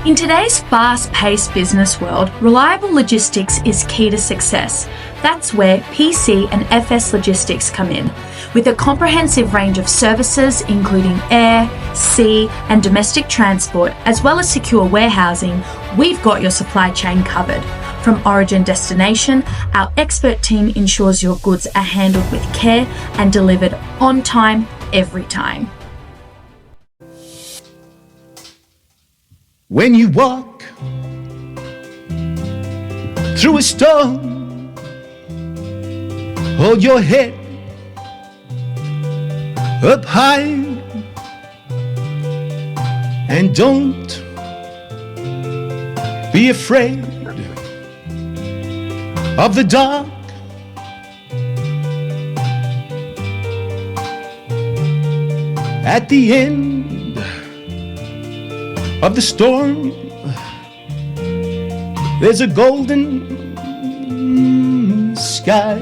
In today's fast-paced business world, reliable logistics is key to success. That's where PC and FS Logistics come in. With a comprehensive range of services including air, sea and domestic transport, as well as secure warehousing, we've got your supply chain covered. From origin destination, our expert team ensures your goods are handled with care and delivered on time, every time. When you walk through a storm, hold your head up high and don't be afraid of the dark. At the end of the storm, there's a golden sky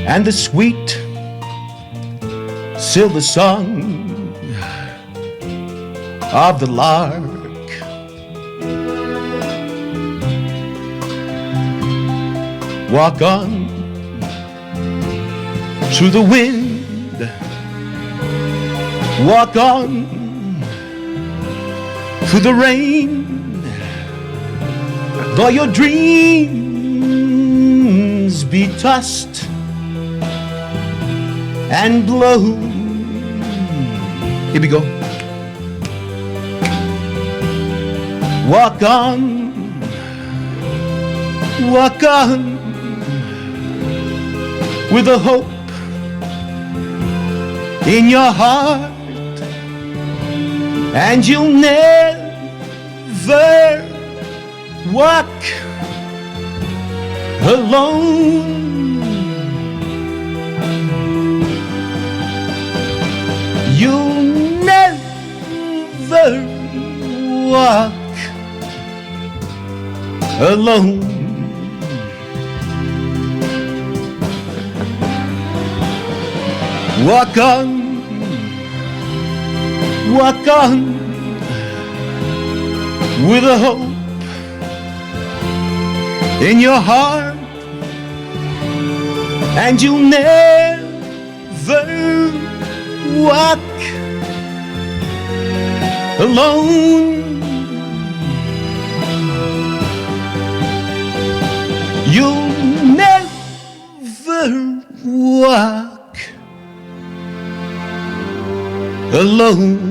and the sweet silver song of the lark. Walk on through the wind, walk on through the rain, though your dreams be tossed and blow. Here we go. Walk on with a hope in your heart, and you'll never walk alone. You'll never walk alone. Walk on with a hope in your heart, and you'll never walk alone. You'll never walk alone.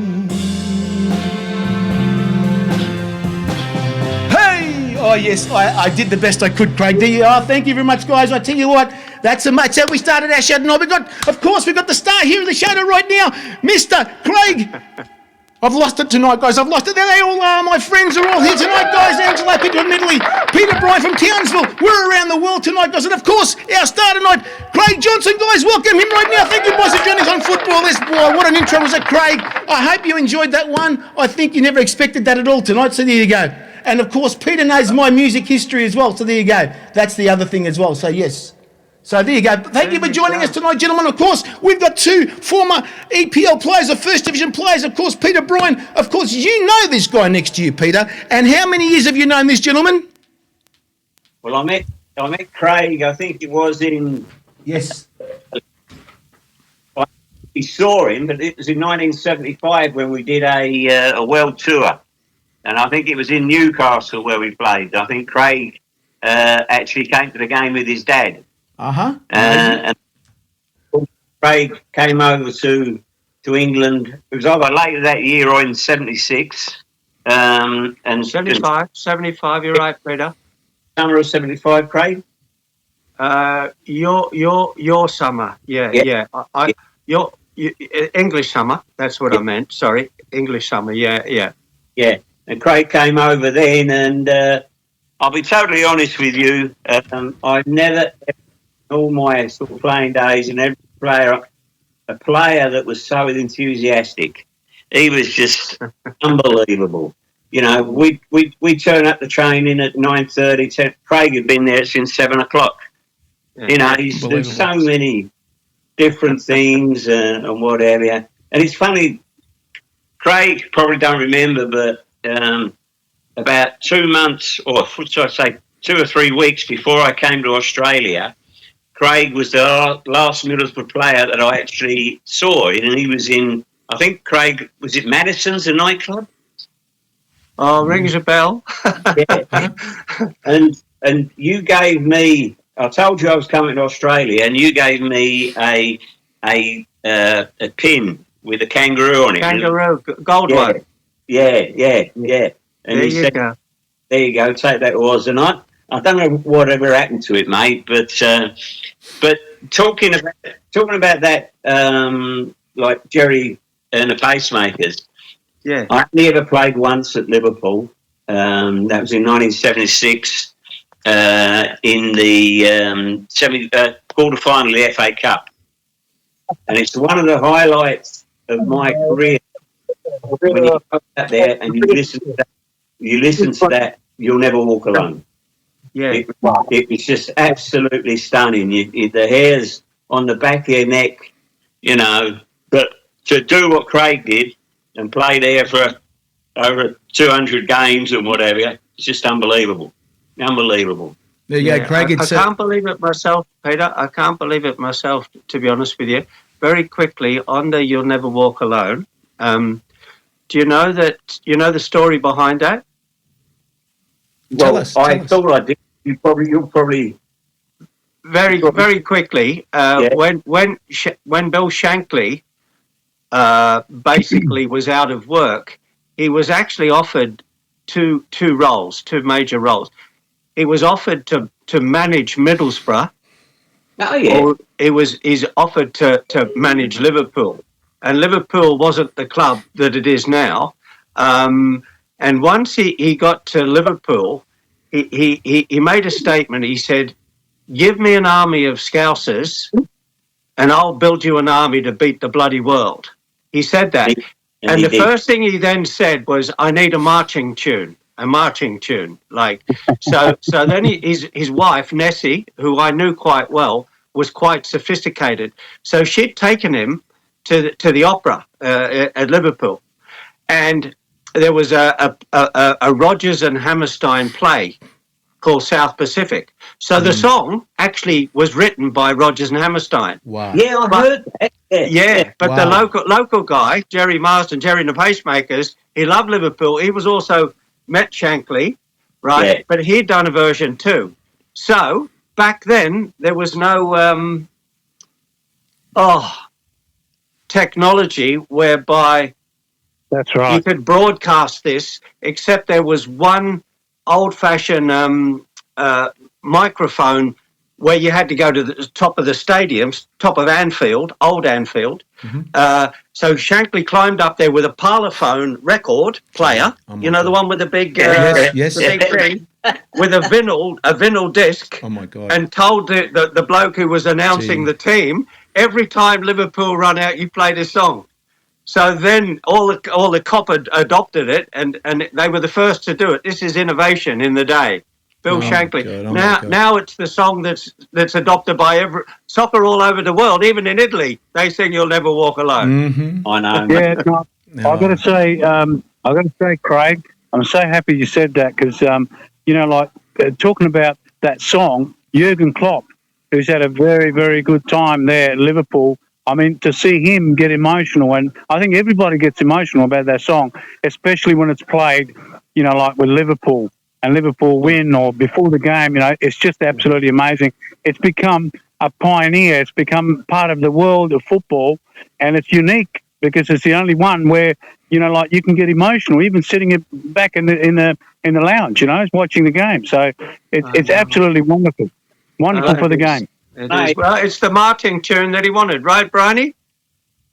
Oh yes, I did the best I could, Craig. Thank you very much, guys. I tell you what, that's a much. So we started our show tonight. We've got the star here in the show right now, Mr. Craig. I've lost it tonight, guys. I've lost it. There they all are. My friends are all here tonight, guys. Angela, Peter from Italy, Peter Brine from Townsville. We're around the world tonight, guys. And of course, our star tonight, Craig Johnston, guys. Welcome him right now. Thank you, boys, for joining us on Football. This boy, what an intro was it, Craig? I hope you enjoyed that one. I think you never expected that at all tonight. So there you go. And of course, Peter knows my music history as well. So there you go. That's the other thing as well. So yes. So there you go. Thank you for joining us tonight, gentlemen. Of course, we've got two former EPL players, or First Division players. Of course, Peter Brine. Of course, you know this guy next to you, Peter. And how many years have you known this gentleman? Well, I met Craig. I think it was in. Yes. We saw him, but it was in 1975 when we did a world tour. And I think it was in Newcastle where we played. I think Craig actually came to the game with his dad. And Craig came over to England. It was either later that year or in 76. And 75, you're right, Peter. Summer of 75, Craig? Your summer, yeah. Your English summer, that's what I meant. Sorry, English summer, yeah. And Craig came over then, and I'll be totally honest with you. I've never, all my sort of playing days, and every player, a player that was so enthusiastic. He was just unbelievable. You know, we turn up the training at 9:30. Craig had been there since 7 o'clock. Yeah, you know, there's so many different things and what have you. And it's funny, Craig probably don't remember, but about 2 months, or should I say 2 or 3 weeks before I came to Australia, Craig was the last Middlesbrough player that I actually saw, and he was in, I think Craig, was it Madison's, a nightclub? Oh, rings a bell. Yeah. And you gave me, I told you I was coming to Australia, and you gave me a pin with a kangaroo on it. Kangaroo, gold one. Yeah. And he said, go. there you go, take that was. And I don't know whatever happened to it, mate, but talking about that, like Jerry and the Pacemakers, Yeah. I only ever played once at Liverpool. That was in 1976 in the quarter-final of the FA Cup. And it's one of the highlights of my career. When you go out there and you listen to that, You'll Never Walk Alone. Yeah. It was just absolutely stunning. The hairs on the back of your neck, you know. But to do what Craig did and play there for over 200 games and whatever, it's just unbelievable. Unbelievable. There you go, Craig. I can't believe it myself, Peter. I can't believe it myself, to be honest with you. Very quickly, on the You'll Never Walk Alone, do you know the story behind that? Tell us. Thought I did. You'll probably. Very quickly. When Bill Shankly basically was out of work, he was actually offered two major roles. He was offered to manage Middlesbrough. Oh yeah. Or he's offered to manage Liverpool, and Liverpool wasn't the club that it is now. And once he got to Liverpool, he made a statement. He said, "Give me an army of Scousers, and I'll build you an army to beat the bloody world." He said that, and the first thing he then said was, "I need a marching tune." Like so then his wife Nessie, who I knew quite well, was quite sophisticated, so she'd taken him to the opera at Liverpool, and there was a Rodgers and Hammerstein play called South Pacific. So the song actually was written by Rodgers and Hammerstein. Wow. Yeah, I heard that. Yeah, but Wow. the local guy, Jerry Marsden, Jerry and the Pacemakers, he loved Liverpool. He was also met Shankly, right? Yeah. But he'd done a version too. So back then there was no technology whereby That's right. you could broadcast this, except there was one old-fashioned microphone where you had to go to the top of the stadium, top of Anfield, old Anfield. Mm-hmm. So Shankly climbed up there with a parlophone record player, the one with the big, Yes. the big thing, with a vinyl disc. Oh my God. And told the bloke who was announcing the team, every time Liverpool run out, you play this song. So then all the cop adopted it, and they were the first to do it. This is innovation in the day. Bill Shankly. Now it's the song that's adopted by soccer all over the world, even in Italy. They sing "You'll Never Walk Alone." Mm-hmm. I know. Yeah, no, I've got to say, Craig, I'm so happy you said that because, talking about that song, Jurgen Klopp, who's had a very, very good time there at Liverpool. I mean, to see him get emotional, and I think everybody gets emotional about that song, especially when it's played, like with Liverpool and Liverpool win or before the game, it's just absolutely amazing. It's become a pioneer. It's become part of the world of football, and it's unique because it's the only one where, you can get emotional, even sitting back in the lounge, watching the game. So it's absolutely wonderful. Wonderful for the game. It is. Well, it's the marching tune that he wanted, right, Brine?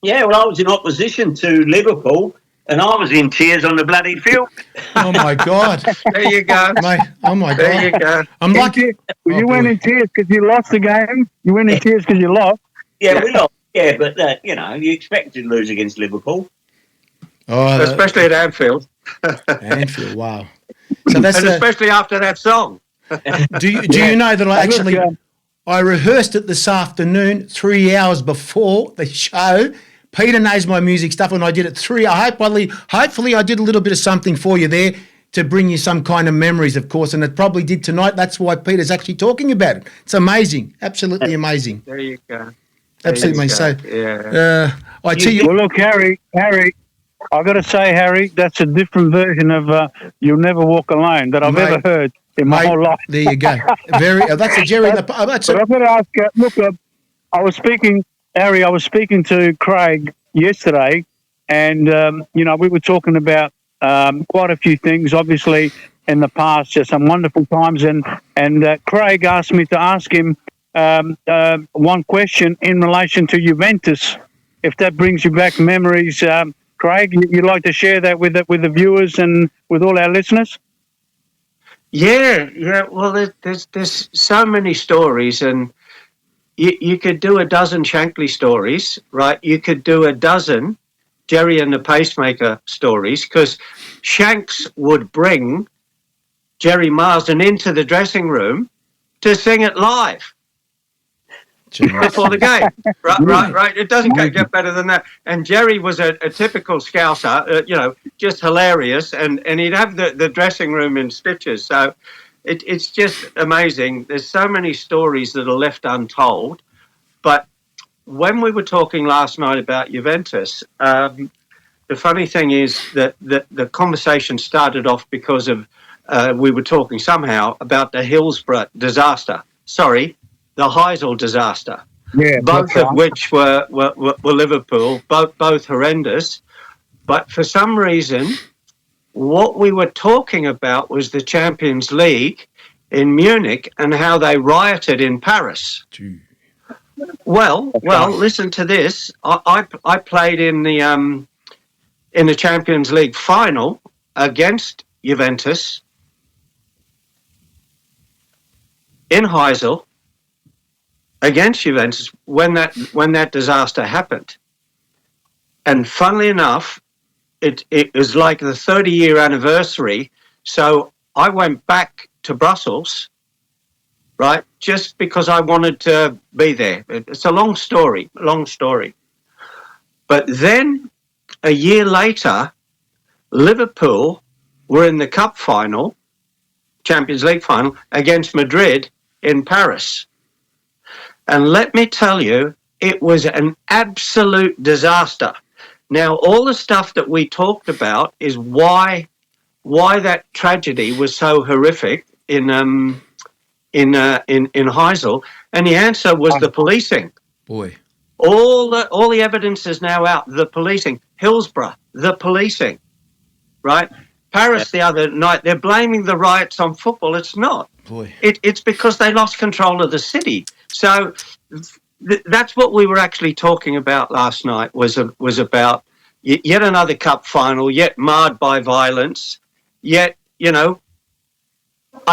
Yeah, well, I was in opposition to Liverpool, and I was in tears on the bloody field. Oh my God. There you go. Mate, oh my God. There you go. I'm lucky. You went in tears because you lost the game. You went in tears because you lost. Yeah, we lost. Yeah, but, you expected to lose against Liverpool. Oh, especially at Anfield. Anfield, wow. So that's and especially after that song. Do you know that I rehearsed it this afternoon, 3 hours before the show, Peter knows my music stuff, and I did it hopefully I did a little bit of something for you there to bring you some kind of memories, of course, and it probably did tonight. That's why Peter's actually talking about it. It's amazing, absolutely amazing. There you go. Absolutely. So, I tell you. Well, look, Harry, I've got to say, Harry, that's a different version of "You'll Never Walk Alone" that I've ever heard in my whole life. There you go. That's a Jerry. But I've got to ask. Look, I was speaking to Craig yesterday, and we were talking about quite a few things. Obviously, in the past, just some wonderful times, and Craig asked me to ask him one question in relation to Juventus. If that brings you back memories, Craig, you'd like to share that with the viewers and with all our listeners? Yeah. Well, there's so many stories, and you could do a dozen Shankly stories, right? You could do a dozen Jerry and the Pacemaker stories, because Shanks would bring Jerry Marsden into the dressing room to sing it live before the game. Right. It doesn't get better than that. And Jerry was a typical Scouser, just hilarious, and he'd have the dressing room in stitches. So it's just amazing. There's so many stories that are left untold. But when we were talking last night about Juventus, the funny thing is that the conversation started off because of we were talking somehow about the Hillsborough disaster. Sorry, the Heysel disaster. Yeah, both of which were Liverpool, both horrendous. But for some reason, what we were talking about was the Champions League in Munich and how they rioted in Paris. Gee. Well, listen to this. I played in the Champions League final against Juventus in Heysel against Juventus when that disaster happened. And funnily enough, it was like the 30-year anniversary. So I went back to Brussels, right, just because I wanted to be there. It's a long story. But then a year later, Liverpool were in the cup final, Champions League final, against Madrid in Paris. And let me tell you, it was an absolute disaster. Now, all the stuff that we talked about is why that tragedy was so horrific in Heysel, and the answer was the policing. Boy. All the evidence is now out. The policing. Hillsborough, the policing. Right? Paris the other night, they're blaming the riots on football. It's not. Boy. It's because they lost control of the city. So that's what we were actually talking about last night, was about yet another cup final, yet marred by violence, yet, I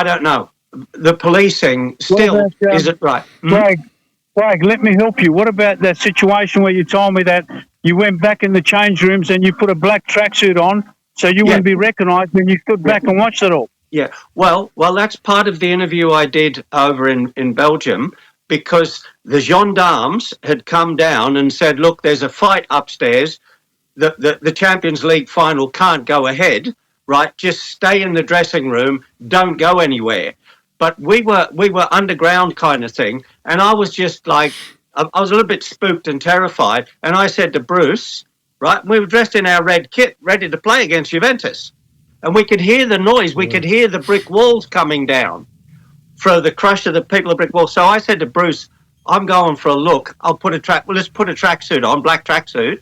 don't know. The policing still isn't right. Craig, let me help you. What about that situation where you told me that you went back in the change rooms and you put a black tracksuit on so you wouldn't be recognised when you stood back and watched it all? Yeah, well, that's part of the interview I did over in Belgium, because the gendarmes had come down and said, look, there's a fight upstairs. The Champions League final can't go ahead, right? Just stay in the dressing room. Don't go anywhere. But we were underground kind of thing. And I was just like, I was a little bit spooked and terrified. And I said to Bruce, right, we were dressed in our red kit, ready to play against Juventus. And we could hear the noise. We could hear the brick walls coming down for the crush of the people of brick walls. So I said to Bruce, I'm going for a look. Let's put a tracksuit on, black tracksuit.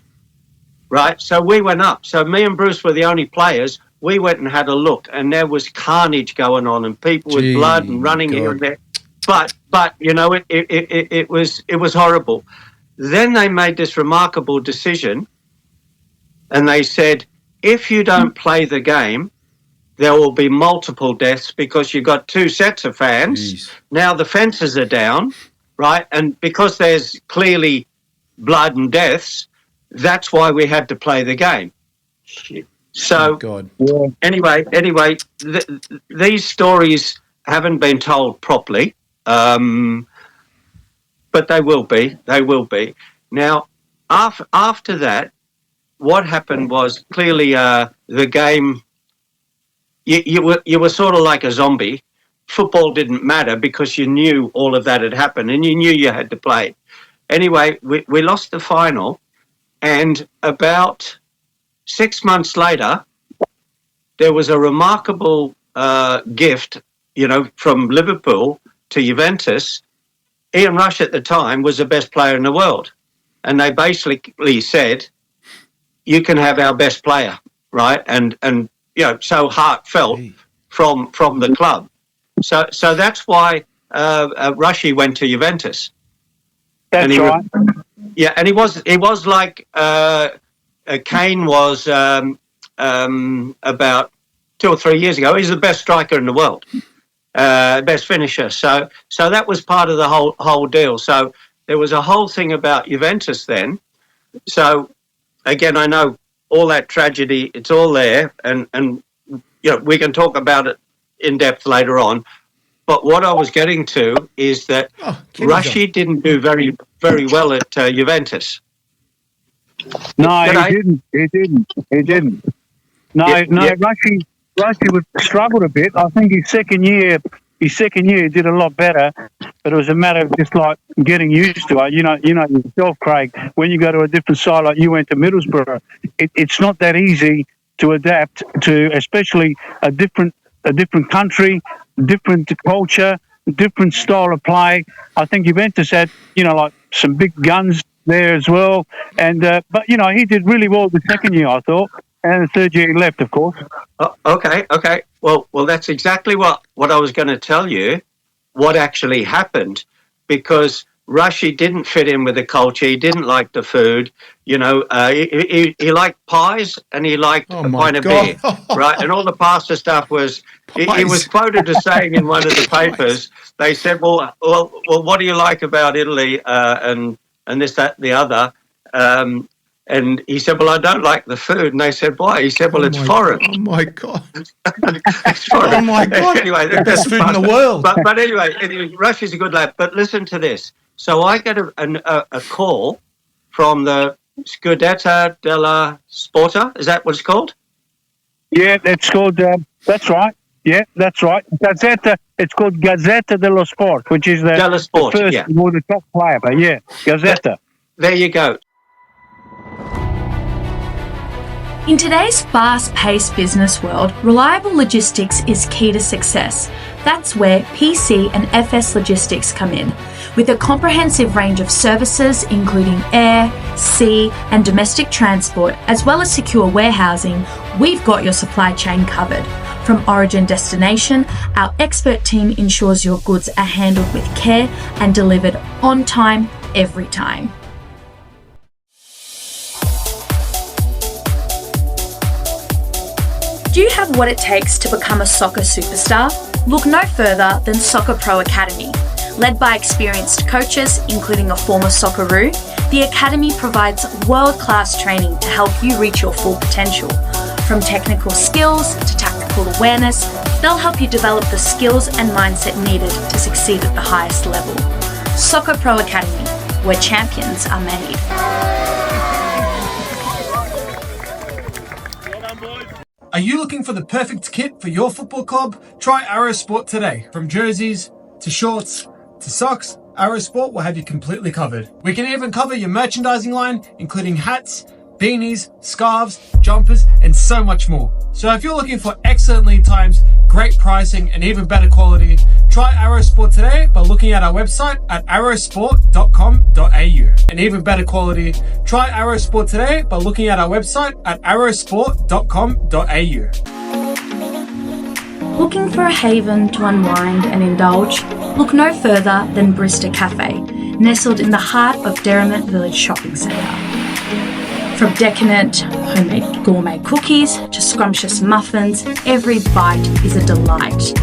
Right. So we went up. So me and Bruce were the only players. We went and had a look, and there was carnage going on, and people with blood and running here and there. But it was horrible. Then they made this remarkable decision, and they said, if you don't play the game, there will be multiple deaths because you've got two sets of fans. Jeez. Now the fences are down, right? And because there's clearly blood and deaths, that's why we had to play the game. So anyway, these stories haven't been told properly, but they will be. Now, after that, what happened was clearly the game. You were sort of like a zombie. Football didn't matter because you knew all of that had happened and you knew you had to play. Anyway, we lost the final, and about 6 months later, there was a remarkable gift, from Liverpool to Juventus. Ian Rush at the time was the best player in the world, and they basically said, "You can have our best player," right? And so heartfelt from the club. So that's why Rushy went to Juventus. That's right. Yeah, and he was like Kane was about 2 or 3 years ago. He's the best striker in the world, best finisher. So that was part of the whole deal. So there was a whole thing about Juventus then. So again, I know all that tragedy. It's all there, and we can talk about it in depth later on. But what I was getting to is that Rushy didn't do very, very well at Juventus. No, he didn't. No, Rushy struggled a bit. I think his second year he did a lot better, but it was a matter of just like getting used to it. You know yourself, Craig, when you go to a different side, like you went to Middlesbrough, it's not that easy to adapt to, especially a different country, different culture, different style of play. I think Juventus had, like some big guns there as well. And but he did really well the second year, I thought, and the third year he left, of course. Okay. Well, that's exactly what I was going to tell you. What actually happened, because Rushy didn't fit in with the culture. He didn't like the food. He liked pies and he liked a pint of beer, right? And all the pasta stuff was. He was quoted as saying in one of the papers. They said, "Well, what do you like about Italy?" And this, that, the other. And he said, "Well, I don't like the food." And they said, "Why?" He said, "Well, it's foreign." Oh my God! It's foreign. Oh my God! Anyway, the best food in the world. But anyway, Rushy's a good lad. But listen to this. So I get a call from the Scuderia della Sporta. Is that what it's called? Yeah, it's called. That's right. Yeah, that's right. Gazzetta. It's called Gazzetta dello Sport, which is the first, the top player. But yeah, Gazzetta. There you go. In today's fast-paced business world, reliable logistics is key to success. That's where PC and FS Logistics come in. With a comprehensive range of services including air, sea and domestic transport, as well as secure warehousing, we've got your supply chain covered. From origin destination, our expert team ensures your goods are handled with care and delivered on time, every time. Do you have what it takes to become a soccer superstar? Look no further than Soccer Pro Academy. Led by experienced coaches, including a former Socceroo, the Academy provides world-class training to help you reach your full potential. From technical skills to tactical awareness, they'll help you develop the skills and mindset needed to succeed at the highest level. Soccer Pro Academy, where champions are made. Are you looking for the perfect kit for your football club? Try Arrow Sport today. From jerseys to shorts to socks, Arrow Sport will have you completely covered. We can even cover your merchandising line, including hats, beanies, scarves, jumpers, and so much more. So if you're looking for excellent lead times, great pricing, and even better quality, try Arrow Sport today by looking at our website at arrowsport.com.au. And even better quality, try Arrow Sport today by looking at our website at arrowsport.com.au. Looking for a haven to unwind and indulge? Look no further than Brista Cafe, nestled in the heart of Derrimut Village Shopping Centre. From decadent homemade gourmet cookies to scrumptious muffins, every bite is a delight.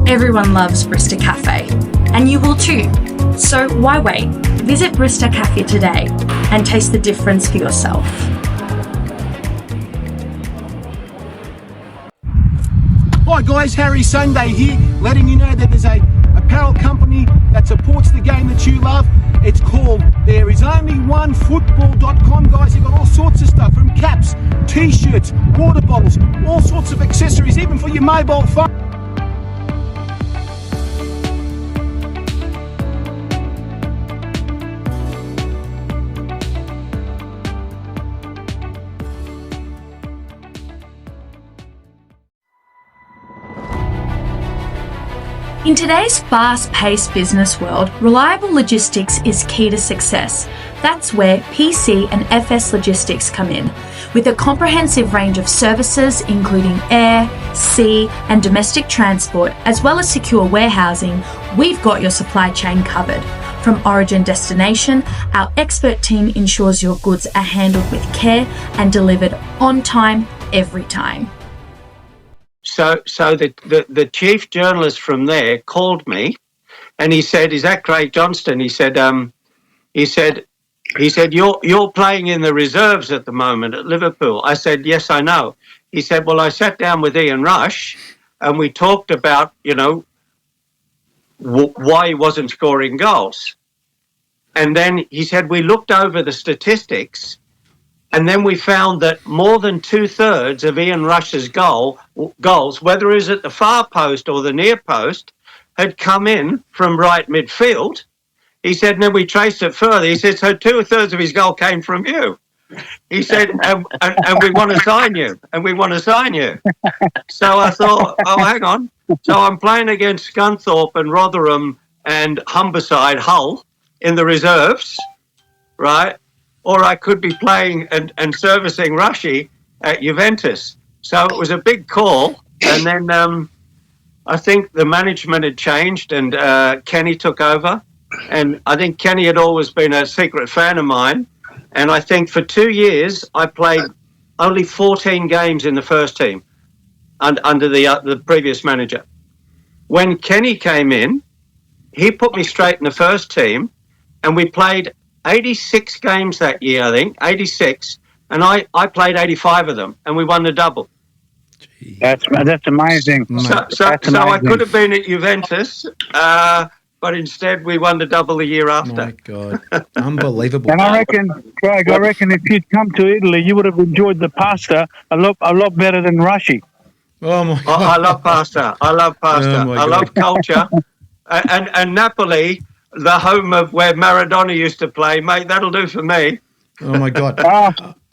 Everyone loves Brista Cafe, and you will too. So why wait? Visit Brista Cafe today and taste the difference for yourself. Hi guys, Harry Sunday here, letting you know that there's a apparel company that supports the game that you love. It's called ThereIsOnlyOneFootball.com, guys. You've got all sorts of stuff, from caps, t-shirts, water bottles, all sorts of accessories, even for your mobile phone. In today's fast-paced business world, reliable logistics is key to success. That's where PC and FS Logistics come in. With a comprehensive range of services including air, sea and domestic transport, as well as secure warehousing, we've got your supply chain covered. From origin destination, our expert team ensures your goods are handled with care and delivered on time, every time. So the chief journalist from there called me, and he said, "Is that Craig Johnston?" He said, "You're playing in the reserves at the moment at Liverpool." I said, "Yes, I know." He said, "Well, I sat down with Ian Rush, and we talked about, why he wasn't scoring goals." And then he said, "We looked over the statistics, and then we found that more than 2/3 of Ian Rush's goals, whether it was at the far post or the near post, had come in from right midfield." He said, and then we traced it further. He said, "So 2/3 of his goal came from you." He said, and we want to sign you, and we want to sign you. So I thought, oh, hang on. So I'm playing against Scunthorpe and Rotherham and Humberside, Hull in the reserves, right? Or I could be playing and servicing Rushy at Juventus. So it was a big call. And then I think the management had changed, and Kenny took over. And I think Kenny had always been a secret fan of mine. And I think for 2 years, I played only 14 games in the first team under the previous manager. When Kenny came in, he put me straight in the first team, and we played 86 games that year, I think, 86, and I played 85 of them, and we won the double. That's amazing. So I could have been at Juventus, but instead we won the double the year after. My God, unbelievable! And I reckon, Craig, if you'd come to Italy, you would have enjoyed the pasta a lot better than Rushy. Oh my God! I love pasta. I love pasta. I love culture, and Napoli, the home of where Maradona used to play, mate, that'll do for me. Oh, my God.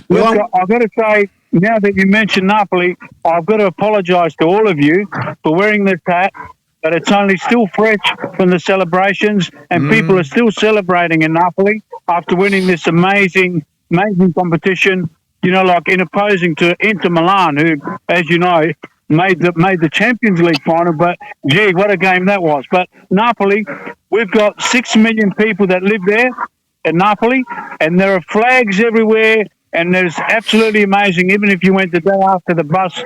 Look, I've got to say, now that you mentioned Napoli, I've got to apologise to all of you for wearing this hat, but it's only still fresh from the celebrations, and people are still celebrating in Napoli after winning this amazing competition, like in opposing to Inter Milan, who, as you know, made the Champions League final, but gee, what a game that was. But Napoli, we've got 6 million people that live there at Napoli, and there are flags everywhere, and there's absolutely amazing. Even if you went the day after the bus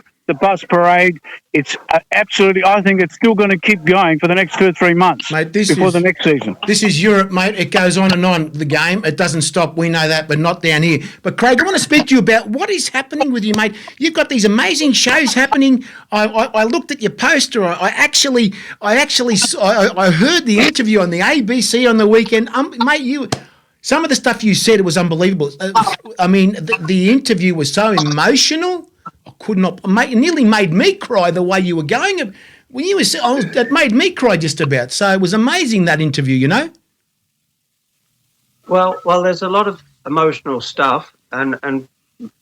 parade, it's absolutely, I think it's still going to keep going for the next 2 or 3 months, mate, before the next season. This is Europe, mate. It goes on and on, the game. It doesn't stop. We know that, but not down here. But, Craig, I want to speak to you about what is happening with you, mate. You've got these amazing shows happening. I looked at your poster. I actually heard the interview on the ABC on the weekend. Mate, some of the stuff you said, it was unbelievable. I mean, the interview was so emotional. I could not, mate, it nearly made me cry the way you were going. When you were, it made me cry just about. So it was amazing, that interview, Well, there's a lot of emotional stuff, and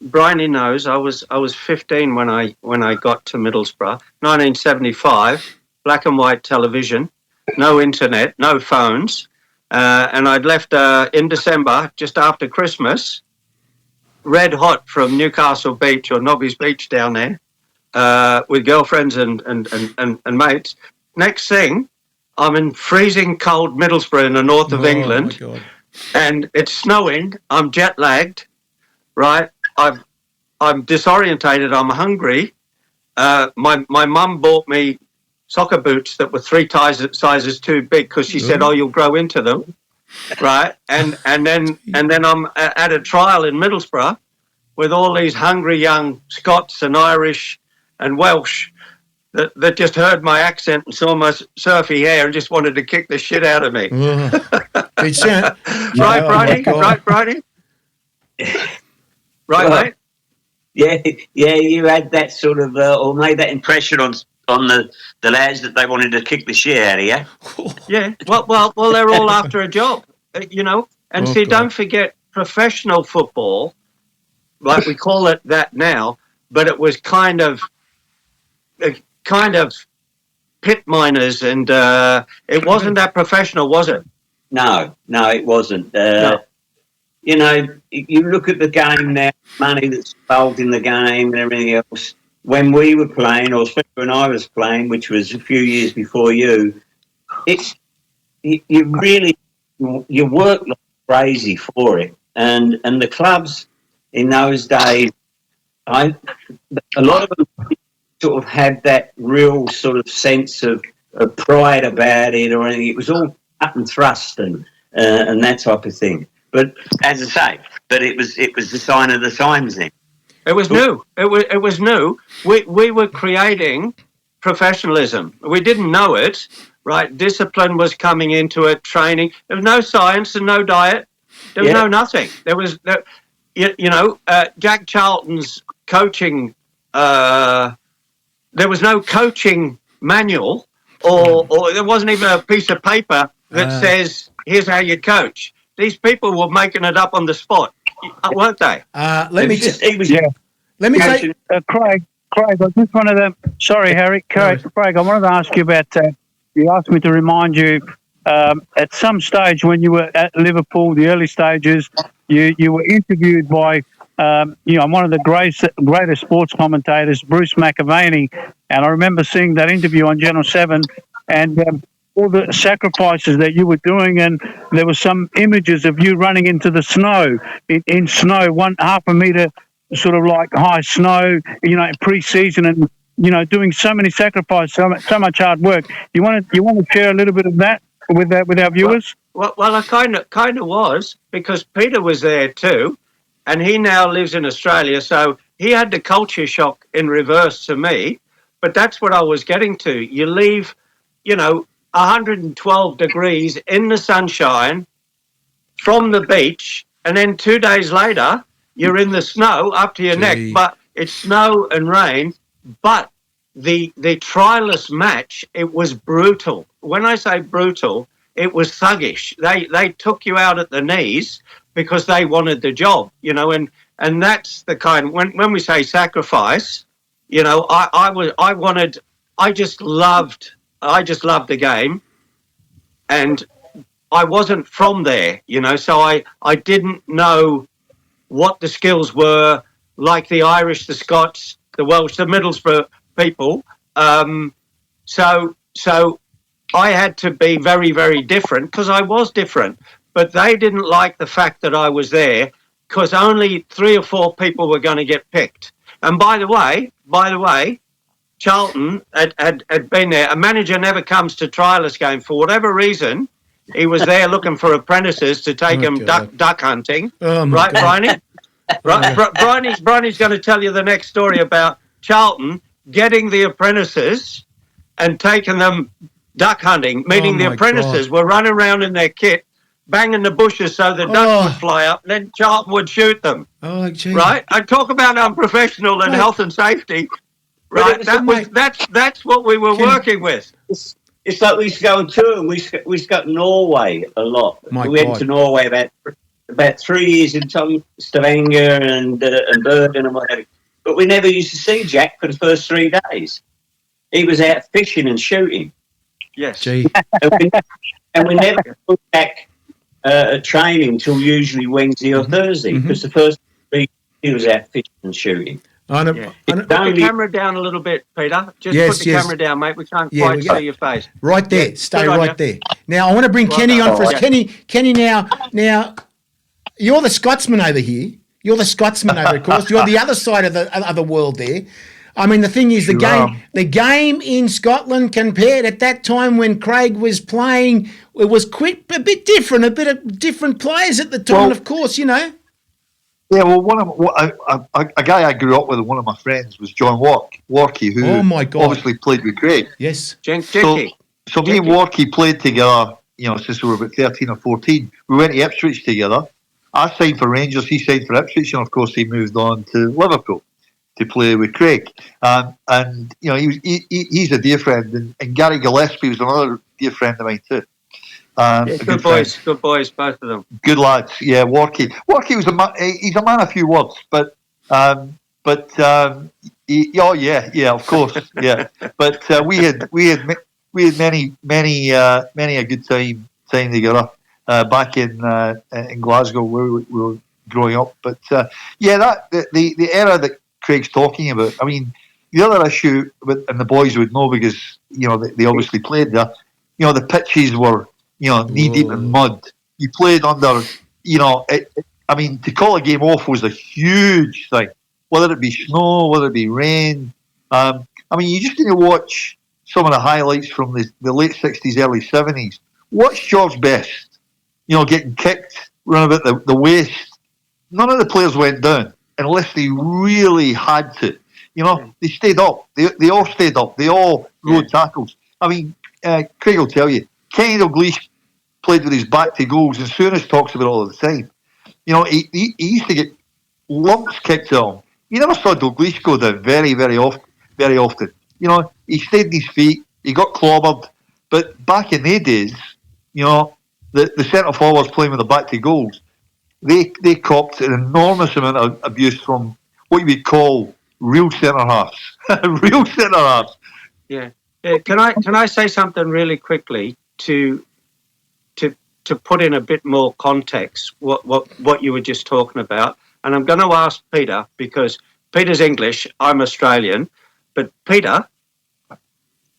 Brine knows. I was 15 when I got to Middlesbrough, 1975, black and white television, no internet, no phones, and I'd left in December, just after Christmas, red hot from Newcastle Beach or Nobby's Beach down there, with girlfriends and mates. Next thing, I'm in freezing cold Middlesbrough in the north of England, my God. And it's snowing. I'm jet lagged, right? I'm disorientated. I'm hungry. My mum bought me soccer boots that were 3 sizes too big because she said, "Oh, you'll grow into them." Right, and then I'm at a trial in Middlesbrough with all these hungry young Scots and Irish and Welsh that just heard my accent and saw my surfy hair and just wanted to kick the shit out of me. Good sound. Right, Oh, Bridie? my God. Right, Bridie? Right, mate? Yeah, you had that sort of, or made that impression on the lads that they wanted to kick the shit out of you. Yeah. Well, they're all after a job, you know. And Oh, see, God. don't forget, professional football, like we call it that now, but it was kind of pit miners, and it wasn't that professional, was it? No, it wasn't. No. You know, you look at the game now, money that's involved in the game and everything else. When we were playing, or especially when I was playing, which was a few years before you, you really work like crazy for it, and the clubs in those days, a lot of them sort of had that real sort of sense of pride about it, or anything. It was all cut and thrust and that type of thing. But as I say, but it was the sign of the times then. It was new. It was new. We were creating professionalism. We didn't know it, right? Discipline was coming into it. Training. There was no science and no diet. There was no nothing. There was, Jack Charlton's coaching. There was no coaching manual, or there wasn't even a piece of paper that says, "Here's how you coach." These people were making it up on the spot, weren't they? Let me say, Craig, I just wanted to. Sorry, Harry. Craig, I wanted to ask you about. You asked me to remind you. At some stage when you were at Liverpool, the early stages, you were interviewed by one of the greatest sports commentators, Bruce McAvaney, and I remember seeing that interview on Channel 7, and all the sacrifices that you were doing, and there were some images of you running into the snow, in snow, 1.5 metre sort of like high snow, pre-season, and doing so many sacrifices, so much hard work. You want to share a little bit of that with our viewers? Well, I kind of was, because Peter was there too, and he now lives in Australia, so he had the culture shock in reverse to me. But that's what I was getting to. You leave, 112 degrees in the sunshine from the beach, and then 2 days later you're in the snow up to your neck. But it's snow and rain. But the trialist match, it was brutal. When I say brutal, it was thuggish. They took you out at the knees because they wanted the job, and that's the kind. When we say sacrifice, I just loved the game, and I wasn't from there, so I didn't know what the skills were, like the Irish, the Scots, the Welsh, the Middlesbrough people. So I had to be very, very different, because I was different, but they didn't like the fact that I was there, because only 3 or 4 people were going to get picked. And by the way, Charlton had been there. A manager never comes to trialist game for whatever reason. He was there looking for apprentices to take him duck hunting. Right, Briney? Briney's going to tell you the next story about Charlton getting the apprentices and taking them duck hunting, meaning the apprentices were running around in their kit, banging the bushes so the ducks would fly up, and then Charlton would shoot them. Oh, gee. Right? I talk about unprofessional and health and safety. Right, that's what we were working with. It's like we used to go on tour, and we used to go to Norway a lot. We went to Norway about 3 years in Stavanger and Bergen and whatever. But we never used to see Jack for the first 3 days. He was out fishing and shooting. Yes. Gee. And we never put back training till usually Wednesday or Thursday, because the first week he was out fishing and shooting. Put the camera down a little bit, Peter. Just put the camera down, mate. We can't quite see your face. Right there. Stay right there. Now, I want to bring Kenny on for us. Kenny, now, you're the Scotsman over here. You're the Scotsman over, of course. You're the other side of the world there. I mean, the thing is, the game in Scotland compared at that time when Craig was playing, it was a bit different, a bit of different players at the time, of course, Yeah, well, a guy I grew up with, one of my friends, was John Warkey, who Oh, my God. obviously played with Craig. Yes. So me and Warkey played together, since we were about 13 or 14. We went to Ipswich together. I signed for Rangers, he signed for Ipswich, and of course he moved on to Liverpool to play with Craig. And he's a dear friend, and Gary Gillespie was another dear friend of mine too. Good boys, both of them. Good lads, yeah. Warkey was he's a man of few words, but of course, yeah. But we had many a good time together back in Glasgow where we were growing up. But the era that Craig's talking about. I mean, the other issue and the boys would know because they obviously played there. The pitches were knee deep in mud. You played under, to call a game off was a huge thing, whether it be snow, whether it be rain. You just need to watch some of the highlights from the late 60s, early 70s. Watch George Best, getting kicked round about the waist. None of the players went down unless they really had to. They stayed up. They all stayed up. They all rode tackles. Craig will tell you, Kenny Dalglish played with his back to goals, and Souness talks about it all the time. He used to get lumps kicked at him. You never saw Dalglish go down very, very often. Very often. He stayed on his feet. He got clobbered. But back in their days, the centre forwards playing with the back to goals, they copped an enormous amount of abuse from what you would call real centre halves. Real centre halves. Yeah. Can I say something really quickly to put in a bit more context what you were just talking about? And I'm going to ask Peter, because Peter's English, I'm Australian, but Peter,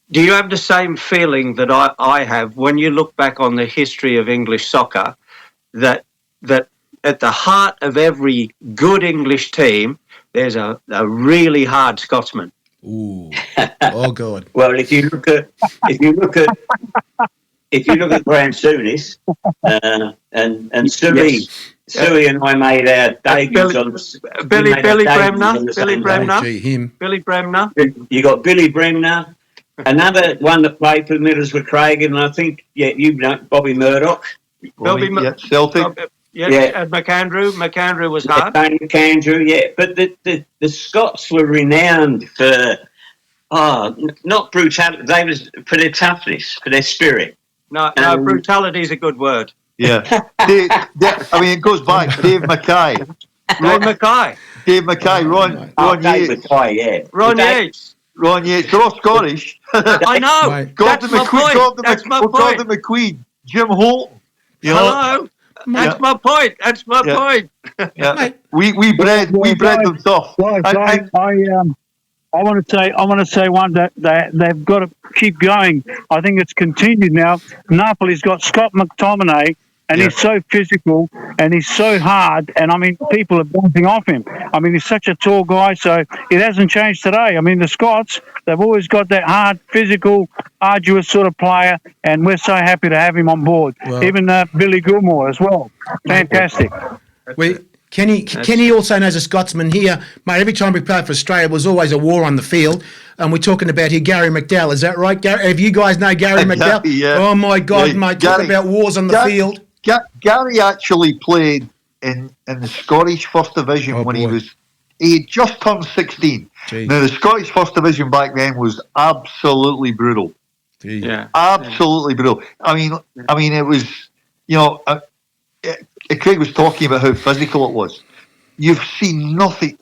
do you have the same feeling that I have when you look back on the history of English soccer, that at the heart of every good English team there's a really hard Scotsman? Ooh. Oh God. Well, if you look at Graham Souness and Suey and I made our debuts on Billy Bremner. Oh, gee, him. Billy Bremner. You got Billy Bremner, another one that played for Middlesbrough, Craig, and I think Bobby Murdoch. Celtic. And McAndrew was hard. McAndrew, yeah. But the Scots were renowned for not brutality. They was for their toughness, for their spirit. No, brutality is a good word. Yeah. It goes back. Dave Mackay. Dave Mackay, Ron Dave Yates. Mackay, yeah. Ron Yates. They're all Scottish. I know. Right. That's my point. That's my point. Gordon McQueen, Jim Holt. Hello. That's my point. That's my point. Yeah. We bred them tough. I want to say one that they've got to keep going. I think it's continued now. Napoli's got Scott McTominay, and he's so physical and he's so hard. And people are bouncing off him. He's such a tall guy, so it hasn't changed today. The Scots, they've always got that hard, physical, arduous sort of player, and we're so happy to have him on board. Well, even Billy Gilmore as well. Fantastic. Kenny also knows a Scotsman here, mate. Every time we played for Australia, it was always a war on the field. And we're talking about here Gary McDowell. Is that right, Gary? Have you guys know Gary McDowell? Yeah. Oh my God, mate! Talk about wars on the field. Gary actually played in the Scottish First Division when he had just turned 16. Jeez. Now the Scottish First Division back then was absolutely brutal. Jeez. Yeah, absolutely brutal. It was Craig was talking about how physical it was. You've seen nothing.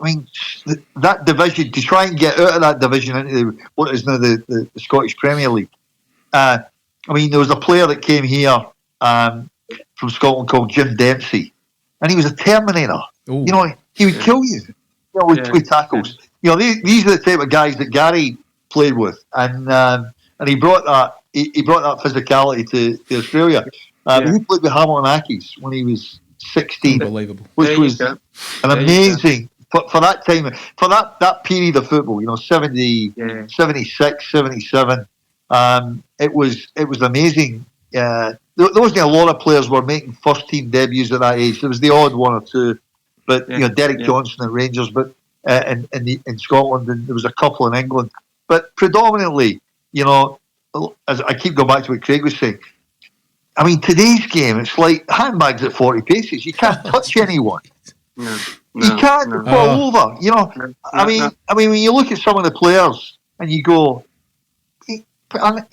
That division, to try and get out of that division into what is now the Scottish Premier League. There was a player that came here from Scotland called Jim Dempsey, and he was a Terminator. Ooh. He would kill you, with tackles. These are the type of guys that Gary played with, and he brought that physicality to Australia. He played with Hamilton Accies when he was 16. Unbelievable. Which was an amazing, for that time, for that period of football, 70, 76, 77, it was amazing. There wasn't a lot of players were making first team debuts at that age. There was the odd one or two, but Derek Johnston at Rangers, but in Scotland, and there was a couple in England, but predominantly, as I keep going back to what Craig was saying. I mean, today's game, it's like handbags at 40 paces. You can't touch anyone. You can't fall over. I mean, when you look at some of the players and you go, he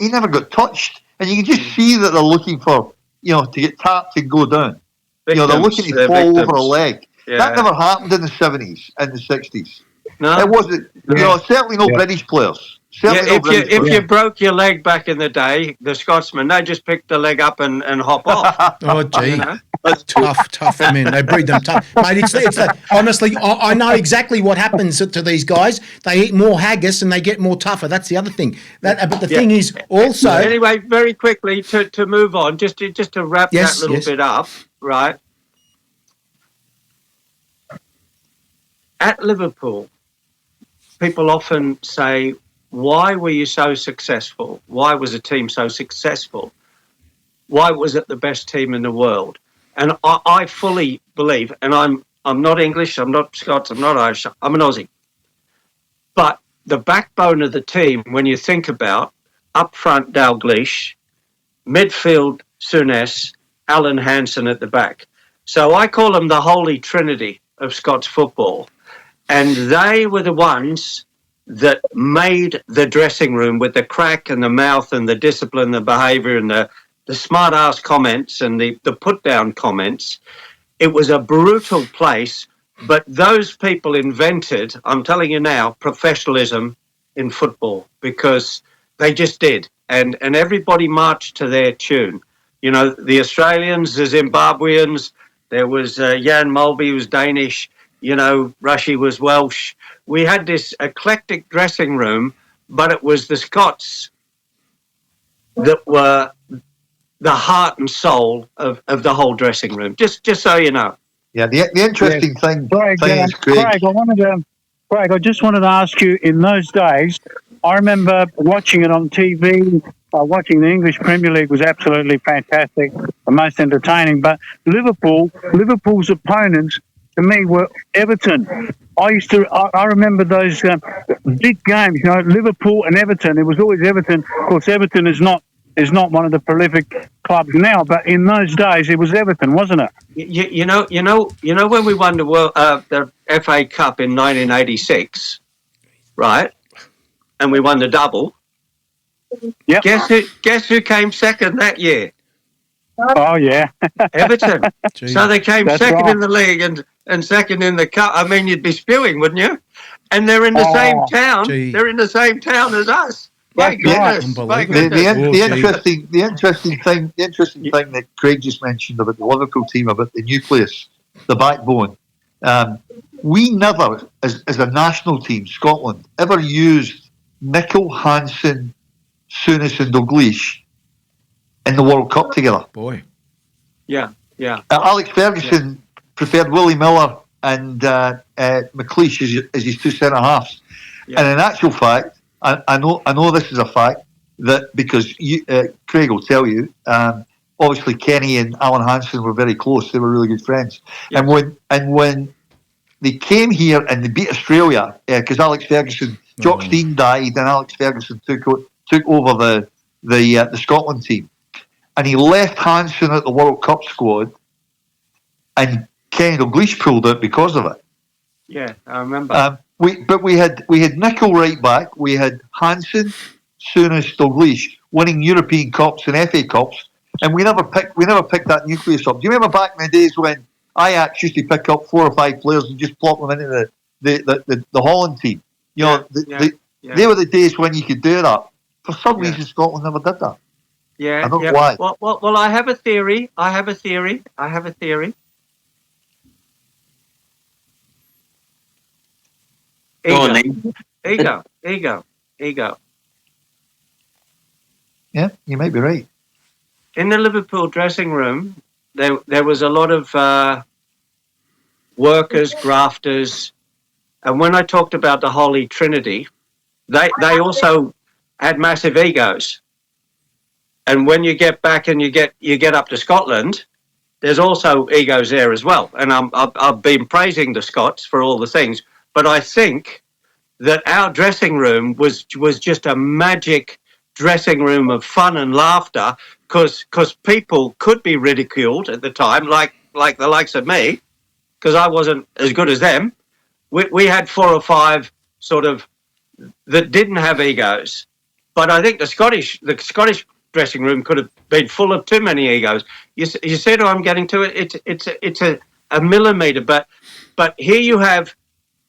never got touched, and you can just see that they're looking for, to get tapped and go down. They're looking to fall over a leg. Yeah. That never happened in the 70s and the 60s. No, it wasn't. Certainly no British players. If you broke your leg back in the day, the Scotsmen, they just picked the leg up and hop off. Oh, gee. Tough. I mean, they breed them tough. Mate, it's honestly, I know exactly what happens to these guys. They eat more haggis and they get more tougher. That's the other thing. But the thing is also... Anyway, very quickly, to move on, just to wrap that little bit up, right? At Liverpool, people often say, why were you so successful? Why was a team so successful? Why was it the best team in the world? And I fully believe, and I'm not English, I'm not Scots, I'm not Irish, I'm an Aussie. But the backbone of the team, when you think about up front Dalglish, midfield Souness, Alan Hansen at the back. So I call them the Holy Trinity of Scots football. And they were the ones that made the dressing room with the crack and the mouth and the discipline, the behaviour and the smart-ass comments and the put-down comments. It was a brutal place, but those people invented, I'm telling you now, professionalism in football because they just did. And everybody marched to their tune. The Australians, the Zimbabweans, there was Jan Mulby, who was Danish, Rushy was Welsh. We had this eclectic dressing room, but it was the Scots that were the heart and soul of the whole dressing room. Just so you know. Yeah, the interesting thing is, Craig, I just wanted to ask you, in those days, I remember watching it on TV. Watching the English Premier League was absolutely fantastic, the most entertaining. But Liverpool's opponents, to me, were Everton. I remember those big games, Liverpool and Everton. It was always Everton. Of course, Everton is not one of the prolific clubs now, but in those days it was Everton, wasn't it? You know when we won the FA Cup in 1986, right? And we won the double. Yep. Guess who came second that year? Oh yeah, Everton. So they came second in the league and second in the cup. I mean, you'd be spewing, wouldn't you? And they're in the same town. Gee. They're in the same town as us. My goodness. The interesting thing that Craig just mentioned about the Liverpool team, about the nucleus, the backbone. We never, as a national team, Scotland, ever used Nicol, Hansen, Souness and Dalglish in the World Cup together. Boy. Yeah. Alex Ferguson preferred Willie Miller and McLeish as his two centre-halves. Yeah. And in actual fact, I know this is a fact, that because Craig will tell you, obviously Kenny and Alan Hansen were very close. They were really good friends. Yeah. And when they came here and they beat Australia, because Alex Ferguson, Jock Stein died, and Alex Ferguson took over the Scotland team, and he left Hansen at the World Cup squad, and Kenny Dalglish pulled out because of it. Yeah, I remember. We had Nicol right back. We had Hansen, Souness, Dalglish winning European Cups and FA Cups, and we never picked that nucleus up. Do you remember back in the days when Ajax used to pick up 4 or 5 players and just plop them into the Holland team? They were the days when you could do that. For some reason, Scotland never did that. Yeah, I don't know why. Well, I have a theory. Ego. Yeah, you might be right. In the Liverpool dressing room, there was a lot of workers, grafters, and when I talked about the Holy Trinity, they also had massive egos. And when you get back and you get up to Scotland, there's also egos there as well. And I've been praising the Scots for all the things, but I think that our dressing room was just a magic dressing room of fun and laughter, because people could be ridiculed at the time, like the likes of me, because I wasn't as good as them. We had 4 or 5 sort of that didn't have egos, but I think the Scottish dressing room could have been full of too many egos. You see what I'm getting to? It's a millimetre, but here you have,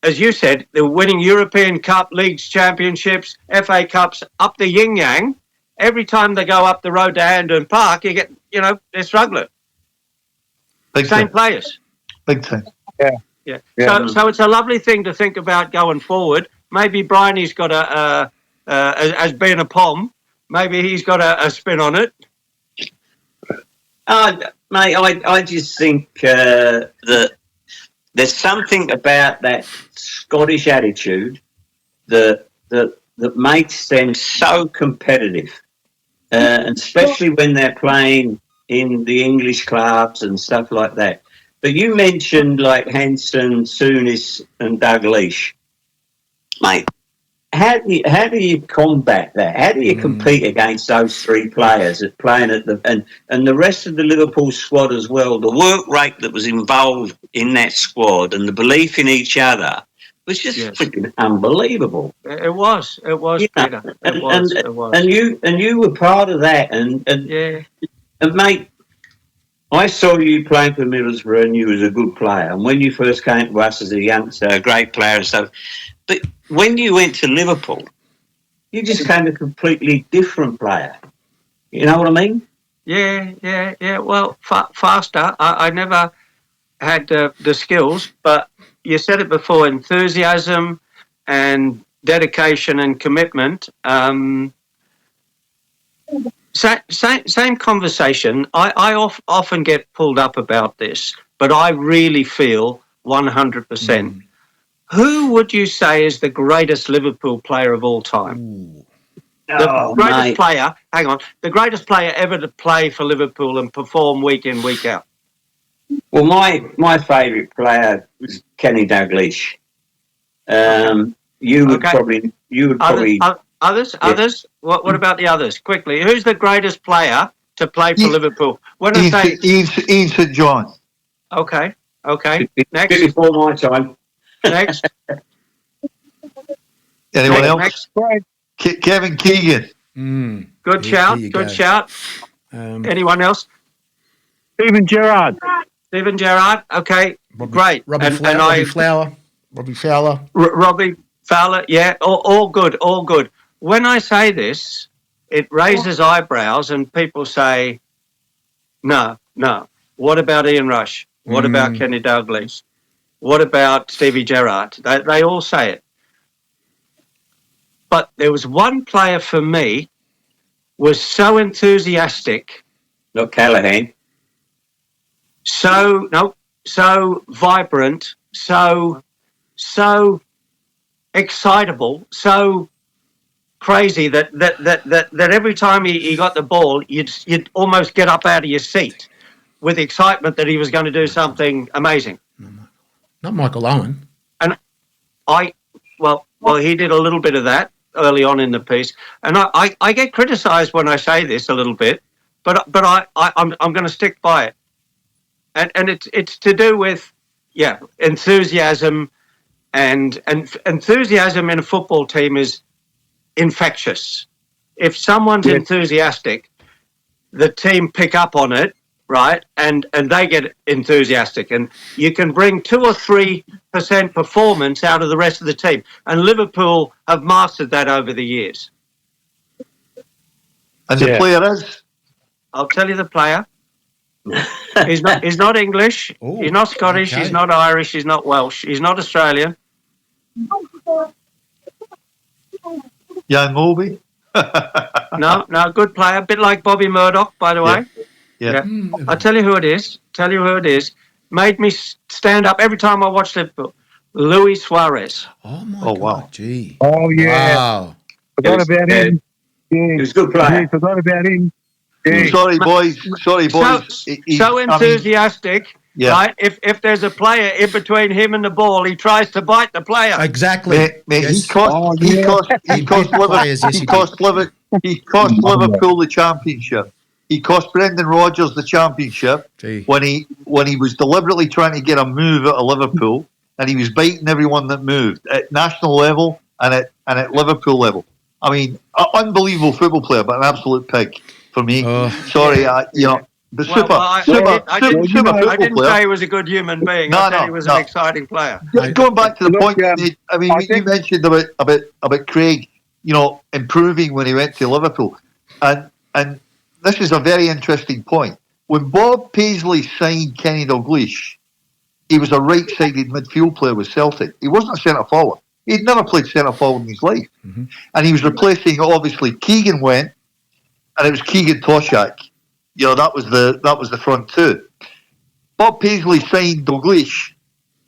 as you said, they're winning European Cup, Leagues, Championships, FA Cups, up the yin-yang. Every time they go up the road to Handon Park, you get, they're struggling. Big Same time. players. Big time. Yeah. So it's a lovely thing to think about going forward. Maybe Brine's got as being a POM, maybe he's got a spin on it. Mate, I just think that there's something about that Scottish attitude that makes them so competitive, and especially when they're playing in the English clubs and stuff like that. But you mentioned like Hanson, Souness and Dalglish. Mate, how do you combat that? How do you compete against those 3 players that playing at and the rest of the Liverpool squad as well? The work rate that was involved in that squad and the belief in each other was just freaking unbelievable. It was, Peter. It was. And you were part of that. And mate, I saw you playing for Middlesbrough and you was a good player. And when you first came to us as a youngster, a great player and stuff. But when you went to Liverpool, you just became a completely different player. You know what I mean? Yeah. Well, faster. I never had the skills, but you said it before, enthusiasm and dedication and commitment. Same conversation. I often get pulled up about this, but I really feel 100%. Who would you say is the greatest Liverpool player of all time? The greatest player, the greatest player ever to play for Liverpool and perform week in, week out. Well, my favourite player was Kenny Dalglish. You would probably Others? What about the others? Quickly, who's the greatest player to play for Liverpool? Ian St. John. Okay. Next. Before my time. Next. Anyone else? Next. Kevin Keegan. Good shout. Anyone else? Steven Gerrard. Okay, great. Robbie Fowler. Robbie Fowler. Yeah, all good. When I say this, it raises eyebrows and people say, no. What about Ian Rush? What about Kenny Dalglish? What about Stevie Gerrard? They all say it. But there was one player for me was so enthusiastic. Not Callahan. So vibrant, so excitable, so crazy that every time he got the ball, you'd almost get up out of your seat with excitement that he was going to do something amazing. Not Michael Owen. And he did a little bit of that early on in the piece, and I get criticised when I say this a little bit, but I'm going to stick by it, and it's to do with enthusiasm, and enthusiasm in a football team is infectious. If someone's enthusiastic, the team pick up on it, right? And they get enthusiastic, and you can bring 2 or 3% performance out of the rest of the team. And Liverpool have mastered that over the years. And the player is? I'll tell you the player. He's not English. Ooh, he's not Scottish. okay. He's not Irish. He's not Welsh. He's not Australian. Jan Moby? No, good player. A bit like Bobby Murdoch, by the way. Yeah. I'll tell you who it is. Made me stand up every time I watched Liverpool. Luis Suarez. Oh, my God. Wow. Gee. Oh, yeah. Wow. Forgot about him. Yeah. He was a good player. Yeah, forgot about him. Sorry, boys. So enthusiastic. Yeah. Right? If there's a player in between him and the ball, he tries to bite the player. Exactly. Mate, Yes. he cost Liverpool the championship. He cost Brendan Rodgers the championship when he was deliberately trying to get a move out of Liverpool, and he was biting everyone that moved at national level and at Liverpool level. I mean, unbelievable football player, but an absolute pig for me. Sorry, the super football player. Say he was a good human being. I said he was an exciting player. Going back to the point, you mentioned about Craig, improving when he went to Liverpool, and this is a very interesting point. When Bob Paisley signed Kenny Dalglish, he was a right-sided midfield player with Celtic. He wasn't a centre forward. He'd never played centre forward in his life, and he was replacing. Obviously, Keegan went, and it was Keegan Toshak. That was the front two. Bob Paisley signed Dalglish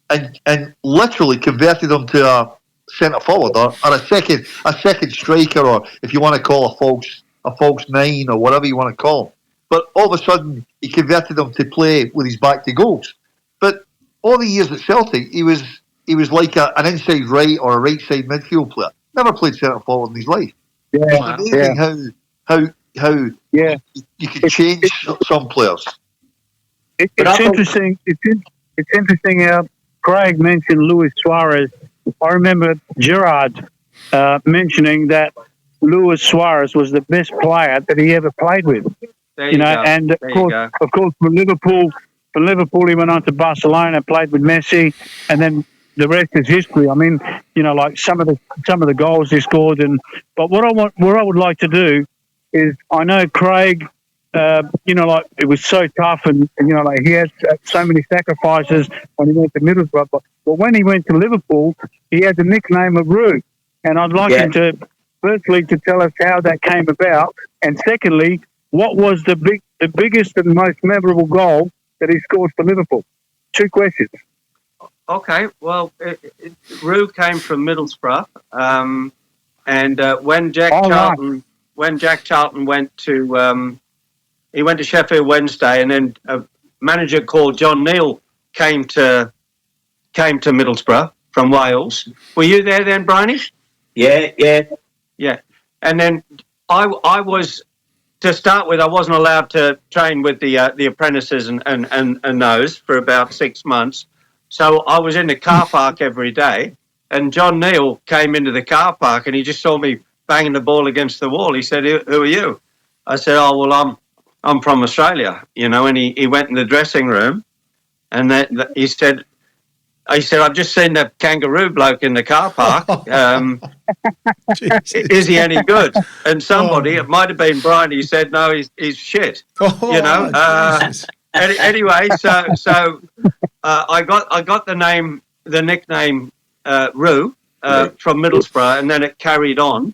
and literally converted him to a centre forward or a second striker, or if you want to call a false nine or whatever you want to call him. But all of a sudden he converted him to play with his back to goals. But all the years at Celtic, he was like an inside right or a right side midfield player. Never played centre forward in his life. It's amazing how you can change some players. It's interesting. It's interesting how Craig mentioned Luis Suarez. I remember Gerrard mentioning that Luis Suarez was the best player that he ever played with. And of course, for Liverpool, he went on to Barcelona, played with Messi, and then the rest is history. I mean, like some of the goals he scored. But what I would like to do is, I know Craig, like it was so tough, and like he had so many sacrifices when he went to Middlesbrough. But when he went to Liverpool, he had the nickname of Roo, and I'd like him to firstly to tell us how that came about, and secondly, what was the biggest and most memorable goal that he scored for Liverpool? 2 questions. Okay, well, Roo came from Middlesbrough, and when Jack Charlton went to he went to Sheffield Wednesday, and then a manager called John Neal came to Middlesbrough from Wales. Were you there then, Brine? Yeah. And then I was, to start with, I wasn't allowed to train with the apprentices and those for about 6 months. So I was in the car park every day, and John Neal came into the car park and he just saw me banging the ball against the wall. He said, "Who are you?" I said, "Oh, well, I'm from Australia," and he went in the dressing room, and he said, "I've just seen the kangaroo bloke in the car park. Is he any good?" And somebody, it might have been Brine, he said, "No, he's shit." Anyway, so I got the nickname Roo from Middlesbrough, and then it carried on.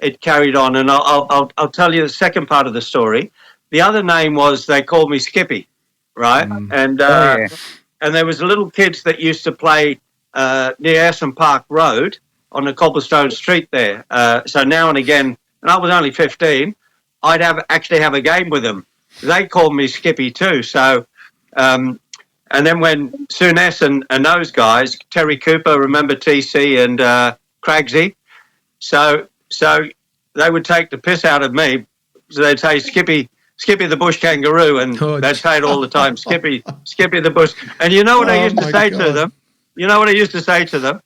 And I'll tell you the second part of the story. The other name was, they called me Skippy, right? And there was little kids that used to play near Essen Park Road on the cobblestone street there. So now and again, and I was only 15, I'd actually have a game with them. They called me Skippy too. So, and then when Souness and those guys, Terry Cooper, remember TC and Cragsy, so they would take the piss out of me. So they'd say, Skippy the bush kangaroo, and they'd say it all the time, Skippy the bush. And you know what I used to say to them? You know what I used to say to them?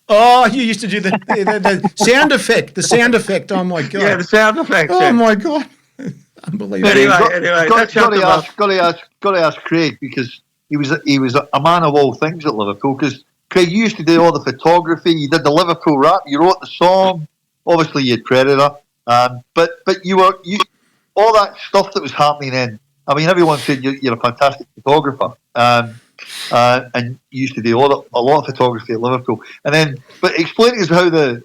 Oh, you used to do the sound effect. The sound effect. Oh my god. Yeah, the sound effect. Oh my god. Unbelievable. Anyway, got to ask Craig, because he was a man of all things at Liverpool. Because Craig, you used to do all the photography. You did the Liverpool rap. You wrote the song. Obviously, you had Predator. But you all that stuff that was happening then. I mean, everyone said you're a fantastic photographer. And you used to do a lot of photography at Liverpool. And then, but explain to us how the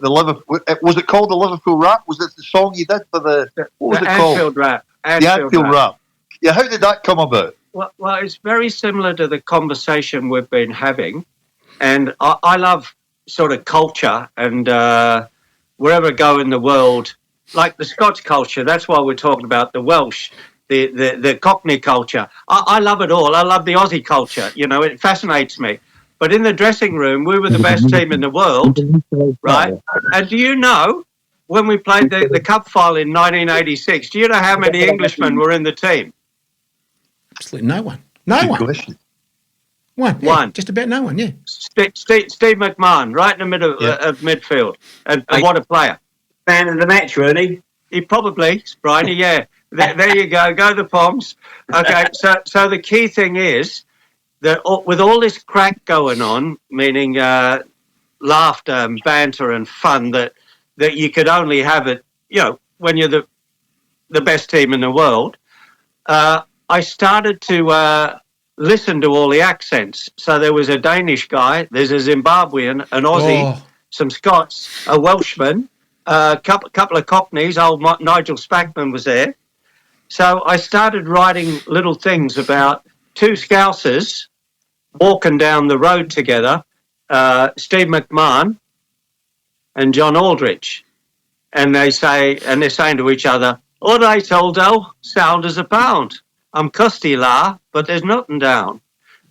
Liverpool, was it called the Liverpool rap? Was it the song you did for what was it called? Anfield rap. The Anfield rap. Yeah, how did that come about? Well, it's very similar to the conversation we've been having, and I love sort of culture, and wherever I go in the world, like the Scots culture. That's why we're talking about the Welsh, the Cockney culture. I love it all. I love the Aussie culture. You know, it fascinates me. But in the dressing room, we were the best team in the world, right? And do you know, when we played the cup final in 1986, do you know how many Englishmen were in the team? Absolutely no one. No one. Question. One. Yeah, One. Just about no one, yeah. Steve McMahon, right in the middle of midfield. And what a player. Man of the match, really. He probably, Brine, yeah. There you go. Go the Poms. Okay, so the key thing is that with all this crack going on, meaning laughter and banter and fun, that you could only have it, you know, when you're the best team in the world, I started to listen to all the accents. So there was a Danish guy, there's a Zimbabwean, an Aussie, some Scots, a Welshman, a couple of Cockneys. Old Nigel Spackman was there. So I started writing little things about two Scousers walking down the road together, Steve McMahon and John Aldrich. And they're saying to each other, "All right, Oldo, sound as a pound. I'm custy, la, but there's nothing down.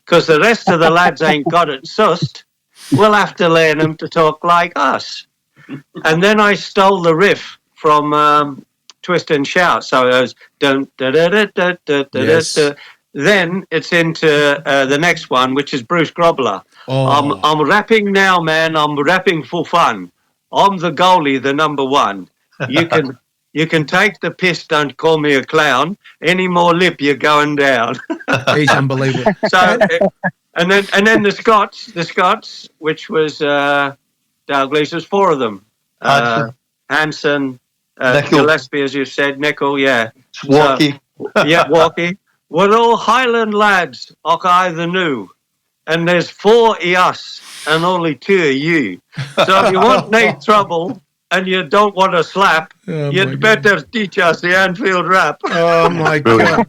Because the rest of the lads ain't got it sussed. We'll have to learn them to talk like us." And then I stole the riff from Twist and Shout. So it was dun da da da da da da da. Then it's into the next one, which is Bruce Grobbler. I'm rapping now, man. I'm rapping for fun. I'm the goalie, the number one. You can take the piss. Don't call me a clown. Any more lip, you're going down. He's unbelievable. So, and then the Scots, which was Dalglish. There's four of them. Hanson, Gillespie, as you said, Nickel, yeah. Walkie. Walkie. We're all Highland lads, I the new. And there's four of us and only two of you. So if you want no trouble and you don't want to slap, you'd better teach us the Anfield rap. Oh, my God.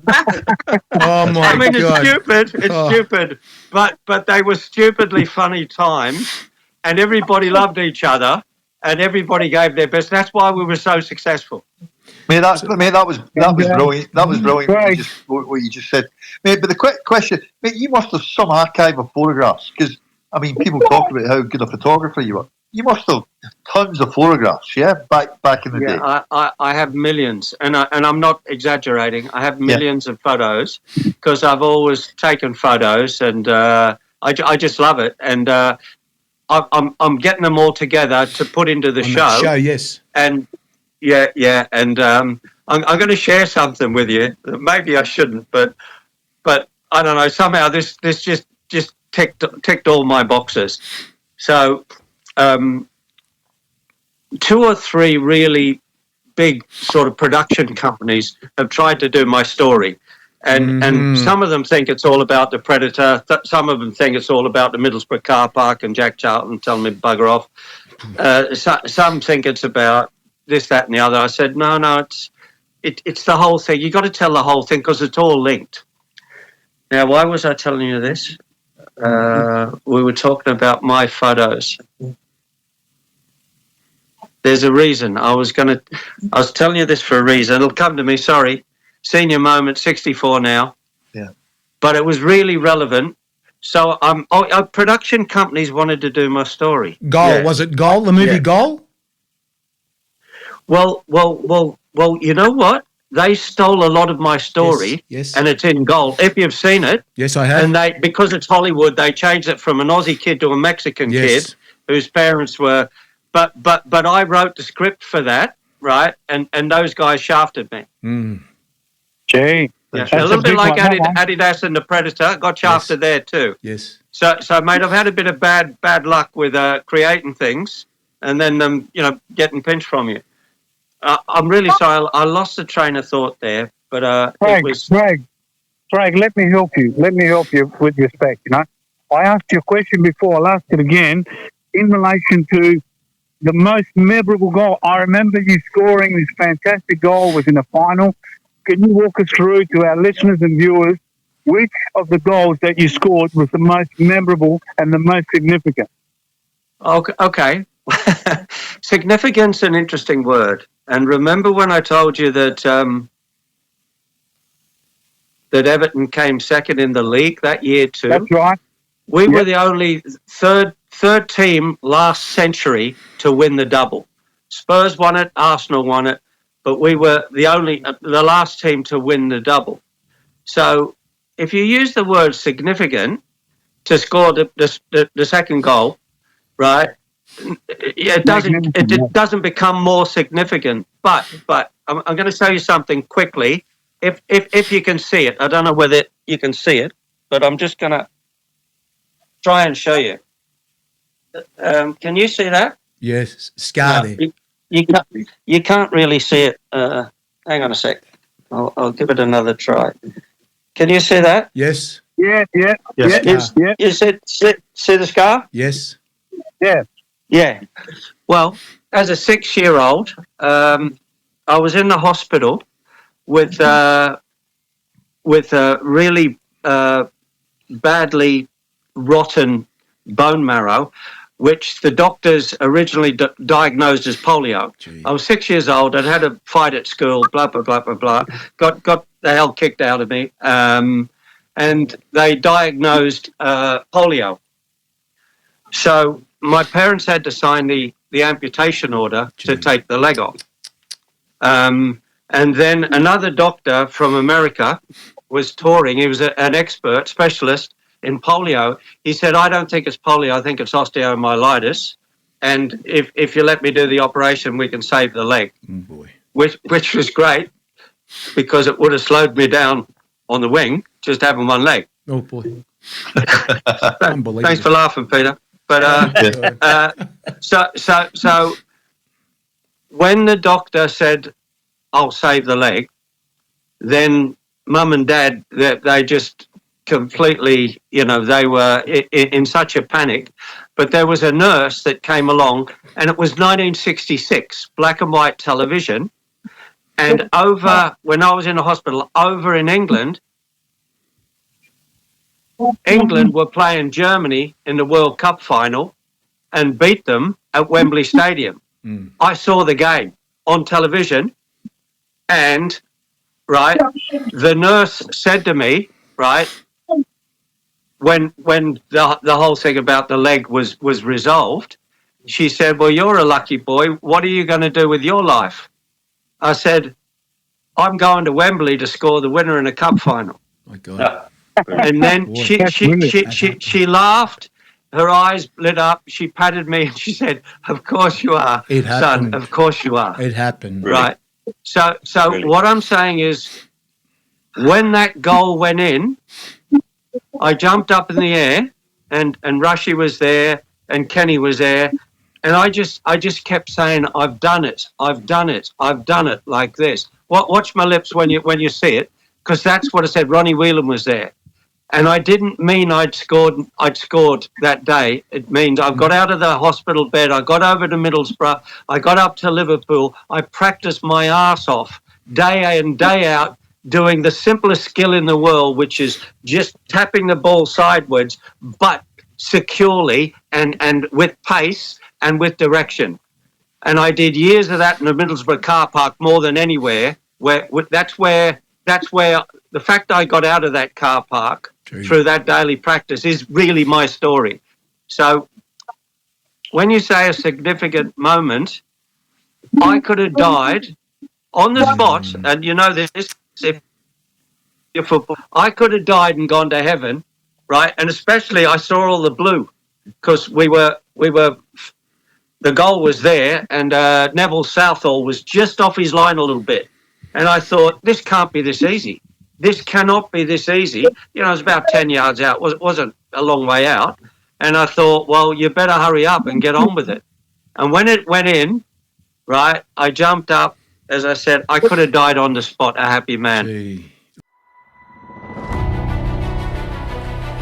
Oh, my I mean, God. it's stupid. It's stupid. But they were stupidly funny times, and everybody loved each other, and everybody gave their best. That's why we were so successful. Mate, that was brilliant. That was brilliant. What you just said, mate. But the question, mate, you must have some archive of photographs, because I mean, people talk about how good a photographer you are. You must have tons of photographs, yeah, back in the day. I have millions, and I'm not exaggerating. I have millions of photos because I've always taken photos, and I just love it. And I'm getting them all together to put into the show. Show, yes. And yeah, and I'm going to share something with you. Maybe I shouldn't, but I don't know. Somehow this just ticked all my boxes. So 2 or 3 really big sort of production companies have tried to do my story, and some of them think it's all about the Predator. Some of them think it's all about the Middlesbrough car park and Jack Charlton telling me to bugger off. Some think it's about this, that, and the other. I said, no, it's the whole thing. You got to tell the whole thing because it's all linked. Now, why was I telling you this? We were talking about my photos. There's a reason. I was telling you this for a reason. It'll come to me. Sorry, senior moment. 64 now. Yeah. But it was really relevant. So production companies wanted to do my story. Goal, yeah. Was it Goal? The movie Goal? Well. You know what? They stole a lot of my story. Yes. And it's in Goal. If you've seen it. Yes, I have. And because it's Hollywood, they changed it from an Aussie kid to a Mexican kid whose parents were. But I wrote the script for that, right? And those guys shafted me. Gee. Yeah. A little bit like Adidas and the Predator. Got shafted there too. Yes. So mate, I've had a bit of bad luck with creating things and then them, getting pinched from you. I'm really sorry. I lost the train of thought there, but Craig, let me help you. Let me help you with respect. I asked you a question before. I'll ask it again in relation to the most memorable goal. I remember you scoring this fantastic goal. Was in the final. Can you walk us through to our listeners and viewers which of the goals that you scored was the most memorable and the most significant? Okay. Significance, an interesting word. And remember when I told you that that Everton came second in the league that year too? That's right. We were the only third team last century to win the double. Spurs won it, Arsenal won it, but we were the last team to win the double. So if you use the word significant to score the second goal, right? It doesn't become more significant. But I'm going to show you something quickly. If you can see it, I don't know whether you can see it, but I'm just going to try and show you. Can you see that? Yes, scar No, you can't really see it. Hang on a sec. I'll give it another try. Can you see that? Yes. Yeah. You see the scar? Yes. Yeah. Well, as a 6-year-old, I was in the hospital with a really badly rotten bone marrow, which the doctors originally diagnosed as polio. Gee. I was 6 years old. I'd had a fight at school, blah, blah, blah, blah, blah. Got the hell kicked out of me. And they diagnosed polio. So my parents had to sign the amputation order to take the leg off. And then another doctor from America was touring. He was an expert, specialist in polio. He said, I don't think it's polio, I think it's osteomyelitis. And if you let me do the operation, we can save the leg. Oh boy. Which was great, because it would have slowed me down on the wing, just having one leg. Oh boy. Unbelievable. Thanks for laughing, Peter. But so when the doctor said, I'll save the leg, then Mum and Dad, they just completely, they were in such a panic. But there was a nurse that came along, and it was 1966, black and white television. And when I was in the hospital, over in England were playing Germany in the World Cup final and beat them at Wembley Stadium. I saw the game on television, and, right, the nurse said to me, right, when the whole thing about the leg was resolved, she said, well, you're a lucky boy. What are you going to do with your life? I said, I'm going to Wembley to score the winner in a cup final. My God. And then she laughed. Her eyes lit up. She patted me and she said, of course you are, son. Of course you are. It happened. Right. So what I'm saying is, when that goal went in, I jumped up in the air, and Rushy was there and Kenny was there, and I just kept saying, I've done it, like this. Watch my lips when you see it, because that's what I said. Ronnie Whelan was there. And I didn't mean I'd scored that day. It means I got out of the hospital bed, I got over to Middlesbrough, I got up to Liverpool, I practiced my arse off day in, day out, doing the simplest skill in the world, which is just tapping the ball sideways, but securely and with pace and with direction. And I did years of that in the Middlesbrough car park more than anywhere. That's where the fact I got out of that car park through that daily practice is really my story. So when you say a significant moment, I could have died on the spot, and you know this, if you're football, I could have died and gone to heaven, right? And especially I saw all the blue, because we were the goal was there, and Neville Southall was just off his line a little bit. And I thought, this can't be this easy. This cannot be this easy. You know, it was about 10 yards out. It wasn't a long way out. And I thought, well, you better hurry up and get on with it. And when it went in, right, I jumped up. As I said, I could have died on the spot, a happy man. Gee.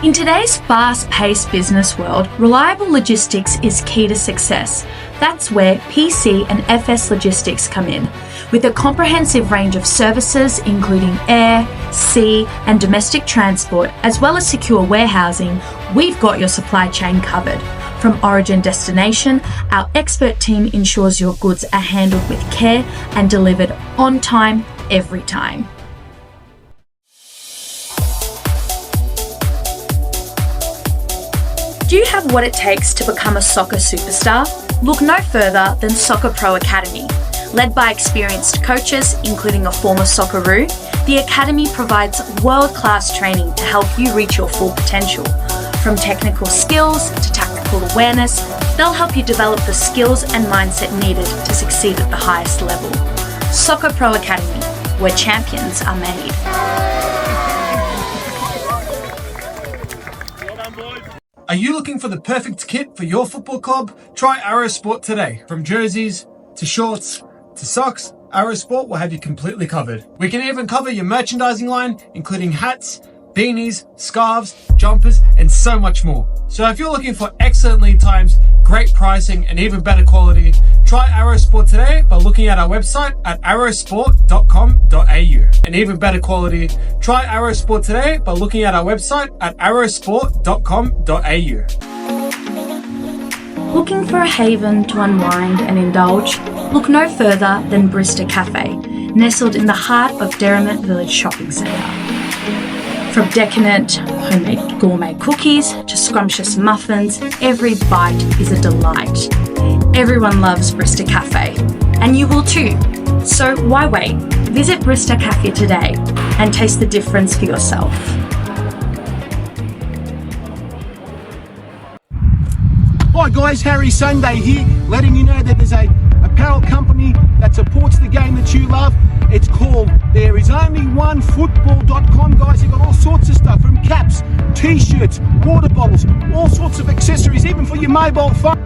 In today's fast-paced business world, reliable logistics is key to success. That's where PC and FS Logistics come in. With a comprehensive range of services including air, sea and domestic transport, as well as secure warehousing, we've got your supply chain covered. From origin destination, our expert team ensures your goods are handled with care and delivered on time, every time. Do you have what it takes to become a soccer superstar? Look no further than Soccer Pro Academy. Led by experienced coaches, including a former Socceroo, the Academy provides world-class training to help you reach your full potential. From technical skills to tactical awareness, they'll help you develop the skills and mindset needed to succeed at the highest level. Soccer Pro Academy, where champions are made. Are you looking for the perfect kit for your football club? Try Arrow Sport today. From jerseys to shorts to socks, Arrow Sport will have you completely covered. We can even cover your merchandising line, including hats, beanies, scarves, jumpers, and so much more. So if you're looking for excellent lead times, great pricing, and even better quality, try Arrow Sport today by looking at our website at arrowsport.com.au. And even better quality, try Arrow Sport today by looking at our website at arrowsport.com.au. Looking for a haven to unwind and indulge? Look no further than Brista Cafe, nestled in the heart of Derrimut Village Shopping Centre. From decadent homemade gourmet cookies to scrumptious muffins, every bite is a delight. Everyone loves Brista Cafe, and you will too. So why wait? Visit Brista Cafe today and taste the difference for yourself. Hi guys, Harry Sunday here, letting you know that there's a apparel company that supports the game that you love. It's called There Is Only One Football.com, guys. They've got all sorts of stuff, from caps, t-shirts, water bottles, all sorts of accessories, even for your mobile phone.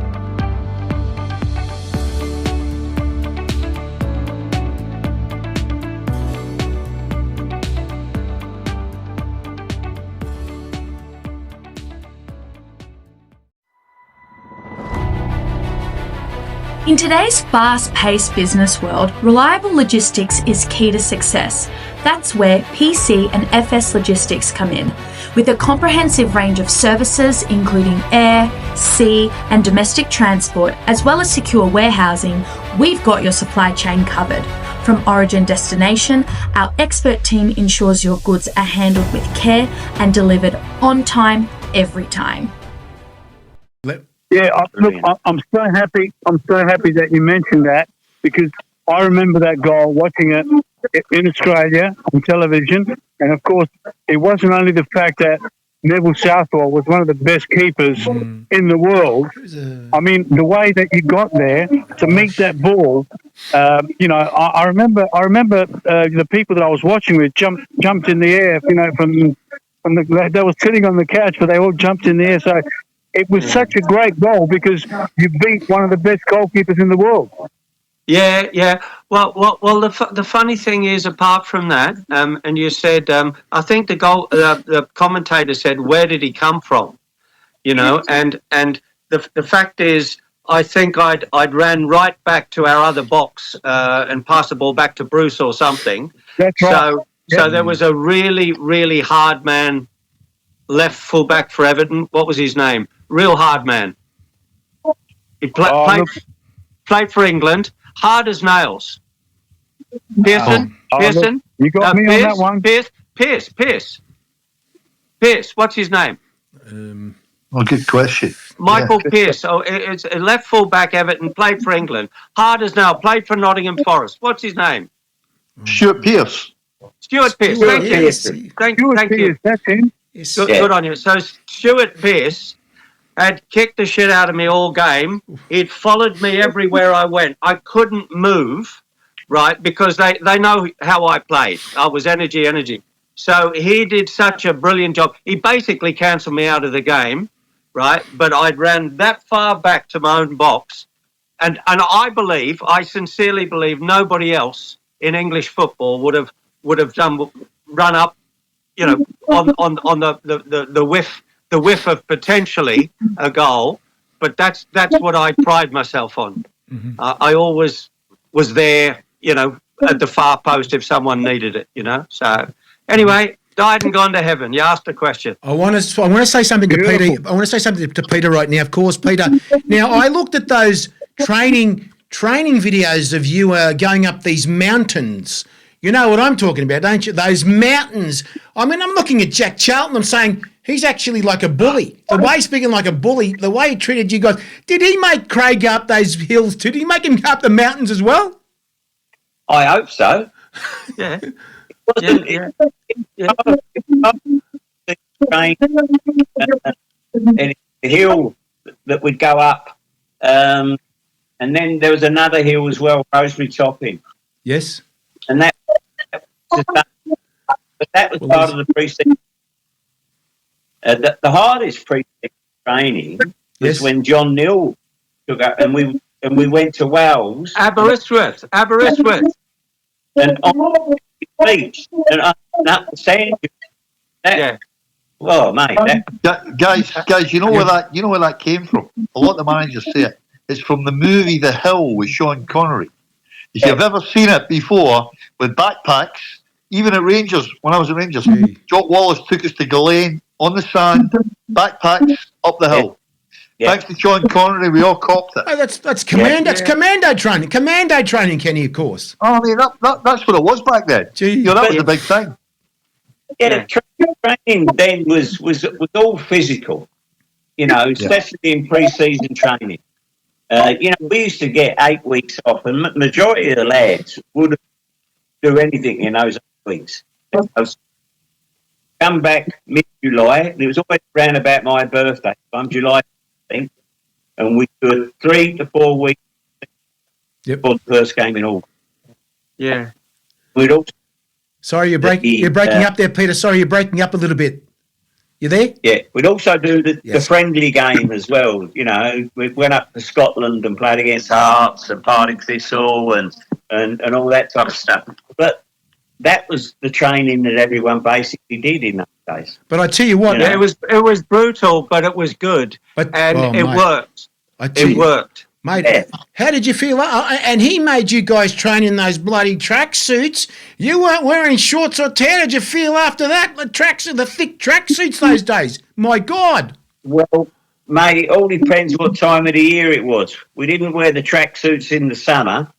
In today's fast-paced business world, reliable logistics is key to success. That's where PC and FS Logistics come in. With a comprehensive range of services including air, sea and domestic transport, as well as secure warehousing, we've got your supply chain covered. From origin destination, our expert team ensures your goods are handled with care and delivered on time, every time. Yeah, I'm so happy. I'm so happy that you mentioned that, because I remember that goal, watching it in Australia on television, and of course, it wasn't only the fact that Neville Southwell was one of the best keepers in the world. I mean, the way that you got there to meet that ball, I remember the people that I was watching with jumped in the air, from they were sitting on the couch, but they all jumped in the air. So it was such a great goal because you beat one of the best goalkeepers in the world. Yeah. Well. The funny thing is, apart from that, and you said, I think the commentator said, "Where did he come from?" You know, and the fact is, I think I'd ran right back to our other box and passed the ball back to Bruce or something. That's right. So there was a really, really hard man, left fullback for Everton. What was his name? Real hard man. He played for England. Hard as nails. Pearson? Pearson? You got me on that one. Pierce. What's his name? Good question. Michael Pearce. Oh, it's a left full-back, Everton, played for England. Hard as nails, played for Nottingham Forest. What's his name? Stuart Pearce. Stuart Pearce. Thank you. Thank you. That's him. Good on you. So Stuart Pearce had kicked the shit out of me all game. He'd followed me everywhere I went. I couldn't move, right, because they know how I played. I was energy. So he did such a brilliant job. He basically cancelled me out of the game, right? But I'd ran that far back to my own box. And I sincerely believe nobody else in English football would have run up, on the whiff of potentially a goal, but that's what I pride myself on. Mm-hmm. I always was there, at the far post if someone needed it, So anyway, Died and gone to heaven. You asked a question. I want to say something to Peter. I want to say something to Peter right now. Of course, Peter. Now, I looked at those training videos of you going up these mountains. You know what I'm talking about, don't you? Those mountains. I mean, I'm looking at Jack Charlton. I'm saying he's actually like a bully. The way he's speaking like a bully, the way he treated you guys. Did he make Craig go up those hills too? Did he make him go up the mountains as well? I hope so. Yeah. And a hill that would go up, and then there was another hill as well, Rosemary Topping, Yes. and that was part of the pre-season. The hardest pre-season training was Yes. when John Neal took up, and we went to Wales, Aberystwyth. and on the beach and up the sand. Yeah. Well, mate, Guys, you know where that came from? A lot of the managers say it. It's from the movie The Hill with Sean Connery. If you've ever seen it before, with backpacks, even at Rangers, when I was at Rangers, Jock Wallace took us to Ghislaine on the sand, backpacks up the hill. Yeah. Thanks to Sean Connery, we all copped it. Oh, that's commando. That's commando training. Commando training, Kenny, of course. Oh, I mean, that's what it was back then. Gee. You know, that was the big thing. Yeah, the training then was all physical, especially in pre-season training. We used to get 8 weeks off, and majority of the lads wouldn't do anything in those 8 weeks. Come back mid-July, and it was always around about my birthday. I'm July, I think, and we do 3 to 4 weeks before the first game in August. Yeah. We'd also Sorry, you're breaking up there, Peter. Sorry, you're breaking up a little bit. You there? Yeah, we'd also do the friendly game as well. We went up to Scotland and played against Hearts and Partick Thistle and all that type of stuff. But that was the training that everyone basically did in those days. But I tell you what, It was brutal, but it was good, But- and oh, it mate. worked. I tell It you, worked. mate. Yeah. How did you feel? And he made you guys train in those bloody track suits. You weren't wearing shorts or tan. How did you feel after that? The thick track suits those days. My God. Well, mate, it all depends what time of the year it was. We didn't wear the tracksuits in the summer,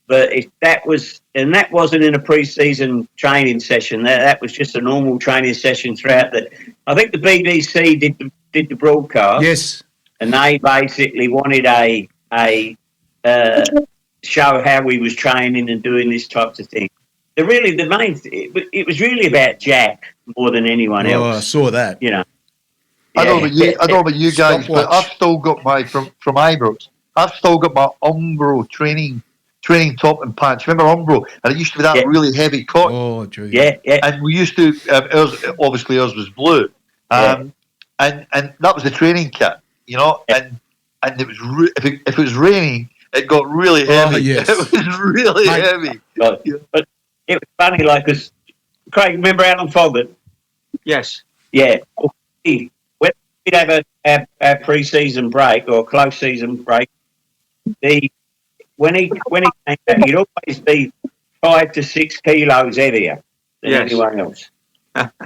but that wasn't in a pre-season training session. That was just a normal training session throughout the. I think the BBC did the broadcast. Yes. And they basically wanted a show how we was training and doing this types of thing. It was really about Jack more than anyone Oh, I else. saw that. I don't know about you guys, but Stopwatch. I've still got my from Ibrox. I've still got my Umbro training top and pants. Remember Umbro? And it used to be that really heavy cotton. Oh, gee. Yeah. And we used to. Ours was blue, and that was the training kit. And it was if it was raining, it got really heavy. Oh, yes. It was really Mate. heavy. But it was funny, because Craig, remember Alan Foggett? Yes. Yeah. When we'd have our pre-season break or close season break, when he came back, he'd always be 5 to 6 kilos heavier than anyone else.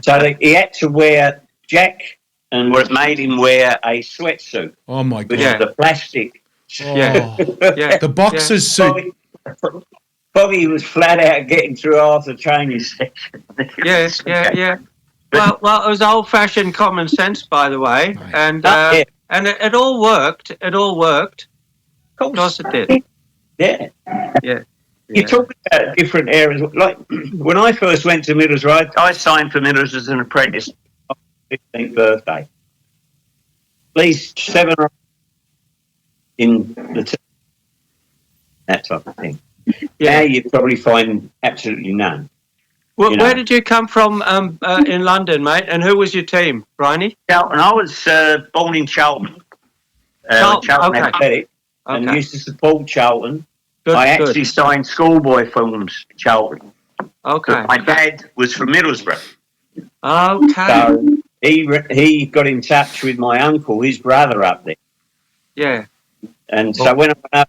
So he had to wear Jack, and made him wear a sweatsuit. Oh, my Which God. is the plastic. Oh. Yeah. The boxer's suit. Foggy was flat out getting through half the training session. Yeah. Well, it was old-fashioned common sense, by the way, Right. and Yeah. and it all worked. It all worked. Of course it did. Yeah. Yeah. You talk about different areas. Like when I first went to Middlesbrough, I signed for Middlesbrough as an apprentice on my 15th birthday. At least 7 or 8 in the team. That type of thing. Yeah. Now you'd probably find absolutely none. Well, where did you come from in London, mate? And who was your team, Briney? Charlton. I was born in Charlton. Charlton Athletic. And used to support Charlton. Good, I good. actually signed schoolboy films in Charlton. Okay. My dad was from Middlesbrough. Okay. So he got in touch with my uncle, his brother up there. Yeah. And so when I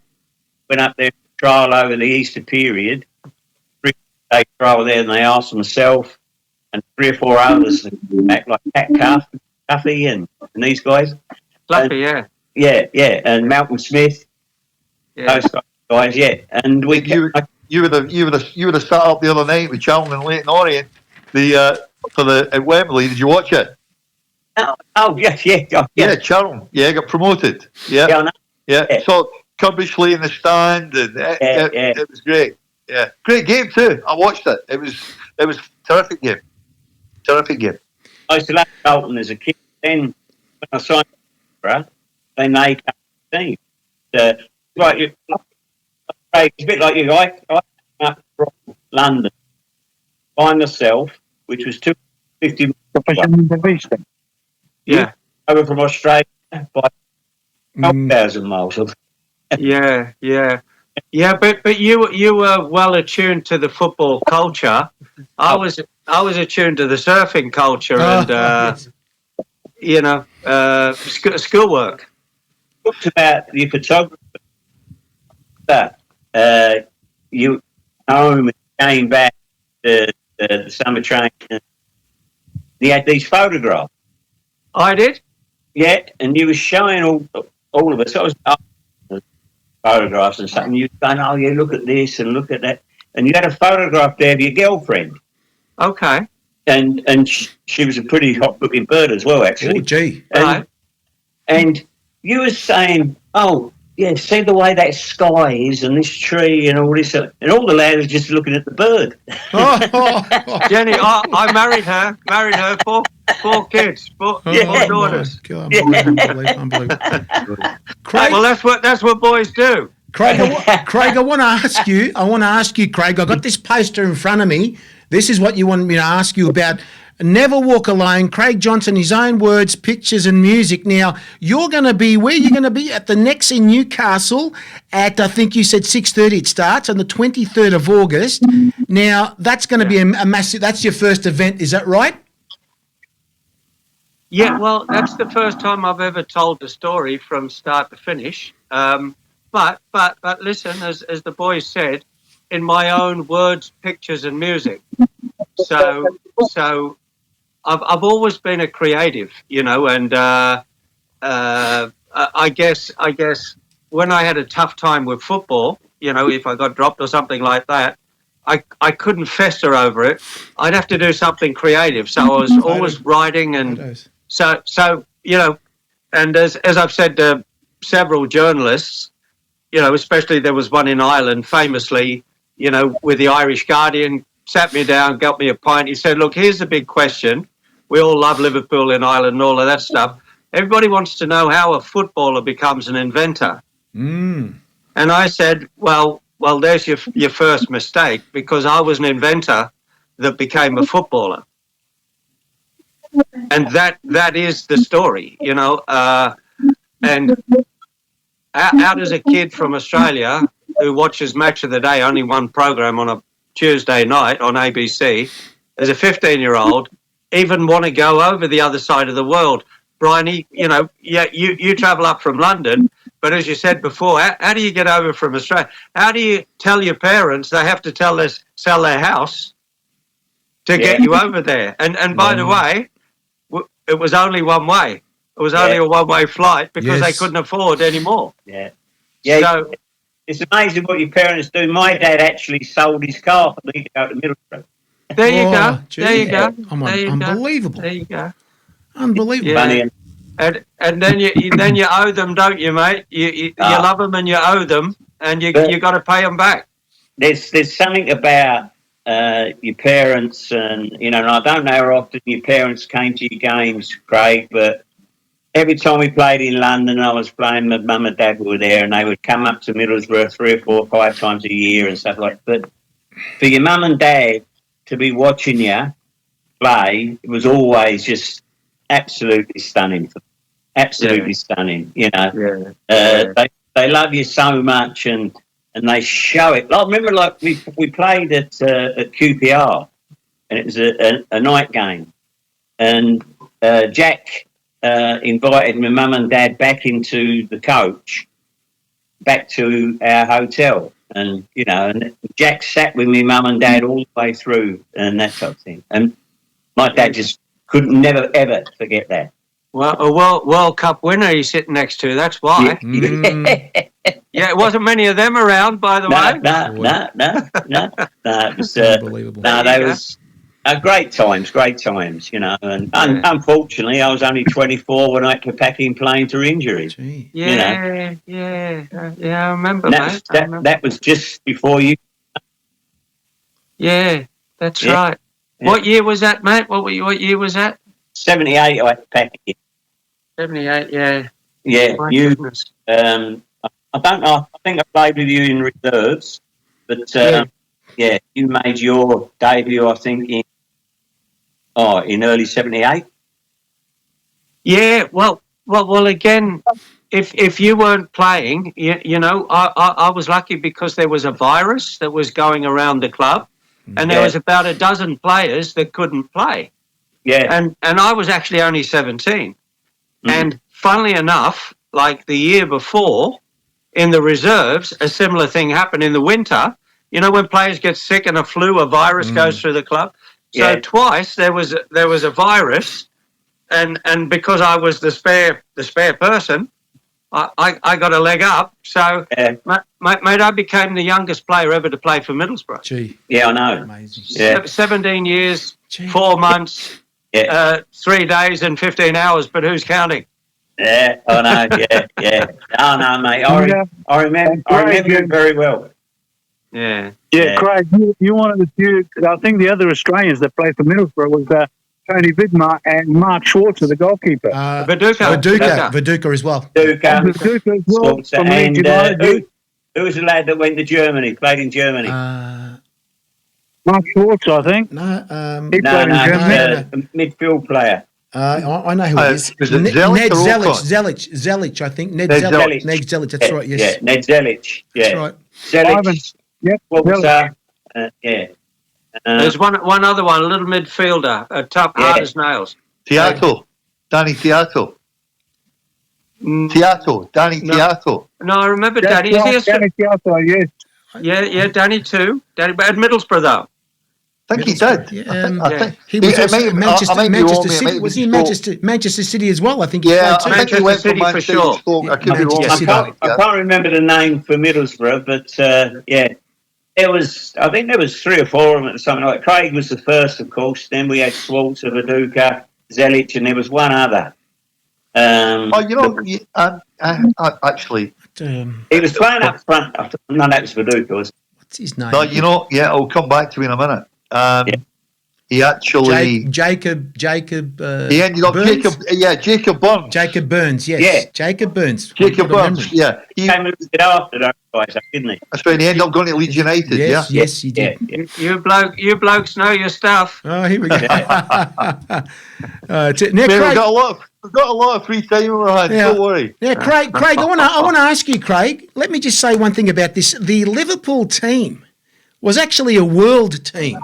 went up there for trial over the Easter period, 3-day trial there, and they asked myself and 3 or 4 others back, like Pat Cuffy and these guys. Fluffy, yeah. Yeah, and Malcolm Smith, Yeah. those guys, yeah. And You were the start up the other night with Charlton and Leighton Orient, at Wembley. Did you watch it? Yeah. Charlton. Yeah, got promoted. Yeah, I know. yeah. So Curbishley in the stand, and it was great. Yeah, great game too. I watched it. It was terrific game. Terrific game. I used to love Charlton as a kid. Then when I signed for then they came to the team. It's a bit like you. I came up from London by myself, which was 250 miles. Yeah. Over from Australia by 12,000 miles. Yeah. But you were well attuned to the football culture. I was attuned to the surfing culture and schoolwork. Talked about the photographer that you home and came back to the summer train. And he had these photographs. I did. Yeah, and you were showing all of us. I was photographs and stuff, and you were going, "Oh yeah, look at this and look at that." And you had a photograph there of your girlfriend. Okay. And she was a pretty hot-looking bird as well, actually. Oh, gee. And you were saying, "Oh, yeah, see the way that sky is and this tree and all this," and all the lads were just looking at the bird. Jenny, I married her. Four kids, four daughters. God, unbelievable. Craig, well, that's what boys do. Craig, I want to ask you, Craig. I got this poster in front of me. This is what you wanted me to ask you about. Never Walk Alone. Craig Johnston, his own words, pictures and music. Now, you're going to be, where are you going to be? At the Next in Newcastle at, I think you said 6:30 it starts, on the 23rd of August. Now, that's going to be a massive, that's your first event, is that right? Yeah, well, that's the first time I've ever told the story from start to finish. But listen, as the boys said, in my own words, pictures and music. So I've always been a creative, and I guess when I had a tough time with football, if I got dropped or something like that, I couldn't fester over it. I'd have to do something creative. So I was always writing, and so and as I've said to several journalists, especially there was one in Ireland, famously, with the Irish Guardian, sat me down, got me a pint. He said, "Look, here's the big question. We all love Liverpool in Ireland and all of that stuff. Everybody wants to know how a footballer becomes an inventor." And I said, well, there's your first mistake, because I was an inventor that became a footballer. And that is the story, and out as a kid from Australia who watches Match of the Day, only one program on a Tuesday night on ABC, as a 15-year-old, even want to go over the other side of the world. Brine, you travel up from London, but as you said before, how do you get over from Australia? How do you tell your parents they have to sell their house to get you over there? And by the way, it was only one way. It was only a one-way flight because they couldn't afford any more. Yeah. So, it's amazing what your parents do. My dad actually sold his car for me to go to Middlesbrough. There you go. Gee. There you go. Unbelievable. There you go. Unbelievable. Yeah. And then you owe them, don't you, mate? You love them and you owe them, and you got to pay them back. There's something about your parents, and and I don't know how often your parents came to your games, Craig, but every time we played in London, I was playing, my mum and dad were there, and they would come up to Middlesbrough 3 or 4 or 5 times a year and stuff like that. But for your mum and dad to be watching you play, it was always just absolutely stunning. Absolutely stunning, They love you so much, and they show it. I remember, we played at QPR, and it was a night game, and Jack invited my mum and dad back into the coach, back to our hotel, and and Jack sat with me mum and dad all the way through, and that type of thing. And My dad just could never, ever forget that. Well, a World Cup winner he's sitting next to. That's why. Yeah, it wasn't many of them around, by the way. No. It was Unbelievable. No, they was great times, you know. And unfortunately, I was only 24 when I had to pack in playing to injury. Gee. Yeah, you know. I remember, That, mate. that was just before you. Yeah, that's Yeah. right. Yeah. What year was that, mate? What year was that? 78, I had to pack in. 78, yeah. Yeah, My you. goodness. I don't know. I think I played with you in reserves, but yeah, you made your debut, I think, in early 78. Yeah, well. Again, if you weren't playing, you know, I was lucky because there was a virus that was going around the club, and there was about a dozen players that couldn't play. Yeah, And I was actually only 17. And funnily enough, like the year before, in the reserves, a similar thing happened in the winter. You know, when players get sick and a virus goes through the club. So twice there was a virus, and because I was the spare person, I got a leg up. So, mate, I became the youngest player ever to play for Middlesbrough. Gee. yeah, I know. Amazing. Yeah, 17 years, Gee. 4 months, yeah, 3 days and 15 hours, but who's counting? yeah. I know. Yeah. Oh no, mate. I remember you very well. Yeah. Yeah, Craig, you one of the few. I think the other Australians that played for Middlesbrough was Tony Vidmar and Mark Schwarzer, the goalkeeper. Viduka as well. Duca, Viduka as well, Schwarzer, from Leeds and United. who was the lad that went to Germany? Played in Germany. Mark Schwarzer, I think. No, He played in Germany. a midfield player. I know who it is. Was it Ned Zelic or Zelic, I think. Ned Ned Zelic. Ned Zelic, that's right, yes. Yeah, Ned Zelic. Yeah, That's right. Zelic. Yep. Schwarzer, yeah. There's one other one, a little midfielder, tough, hard as nails. Tiato. Danny Tiato. Danny Tiato. No, I remember That's Danny. right, Is he Danny Tiato, yes. Yeah, Danny too. Danny, but at Middlesbrough though. I think he did. Yeah, I think he was also I Manchester City. Was he Manchester City as well? I think he Yeah, played I think he went Manchester from Man City for City sure. to Stoke. I could be Manchester wrong. City. I can't remember the name for Middlesbrough, but yeah, I think there was 3 or 4 of them, something like. Craig was the first, of course. Then we had Schwarzer, Viduka, Zelic, and there was one other. I actually. He was playing up front. No, that was Viduka, was it? What's his name? No, I'll come back to you in a minute. He actually. Jacob. He ended up Burns? Jacob Burns. Jacob Burns, yes. Yeah. Jacob Burns. Jacob Good Burns. memory. Yeah, He came a little bit after those guys, didn't he? that's when he ended up going to Leeds United. Yes, he did. Yeah. You blokes know your stuff. Oh, here we go. Now, We've Craig, got a lot of free time on our hands. Yeah. Don't worry. yeah, Craig, I want to ask you, Craig. Let me just say one thing about this. The Liverpool team was actually a world team.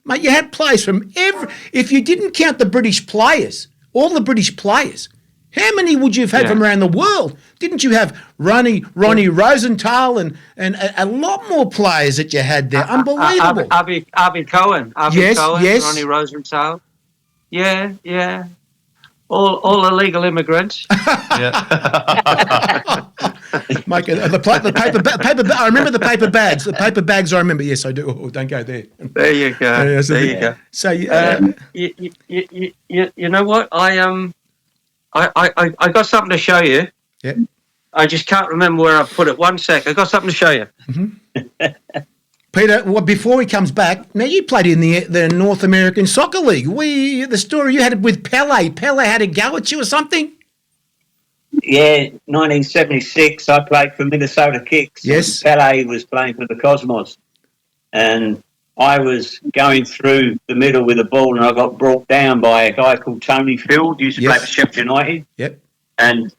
Mate, you had players from if you didn't count the British players, all the British players, how many would you have had from around the world? Didn't you have Ronnie Rosenthal and a lot more players that you had there? Unbelievable. Avi Cohen. Yes. Ronnie Rosenthal. Yeah. All illegal immigrants. Mike, the paper. I remember the paper bags. The paper bags. I remember. Yes, I do. Oh, don't go there. There you go. Yeah, there you go. So, you know what? I got something to show you. Yeah. I just can't remember where I put it. 1 sec. I got something to show you. Peter, well, before he comes back, now you played in the North American Soccer League. The story you had with Pele. Pele had a go at you or something? Yeah, 1976, I played for Minnesota Kicks. Yes. Pele was playing for the Cosmos. And I was going through the middle with the ball and I got brought down by a guy called Tony Field, used to play for Sheffield United. Yep. And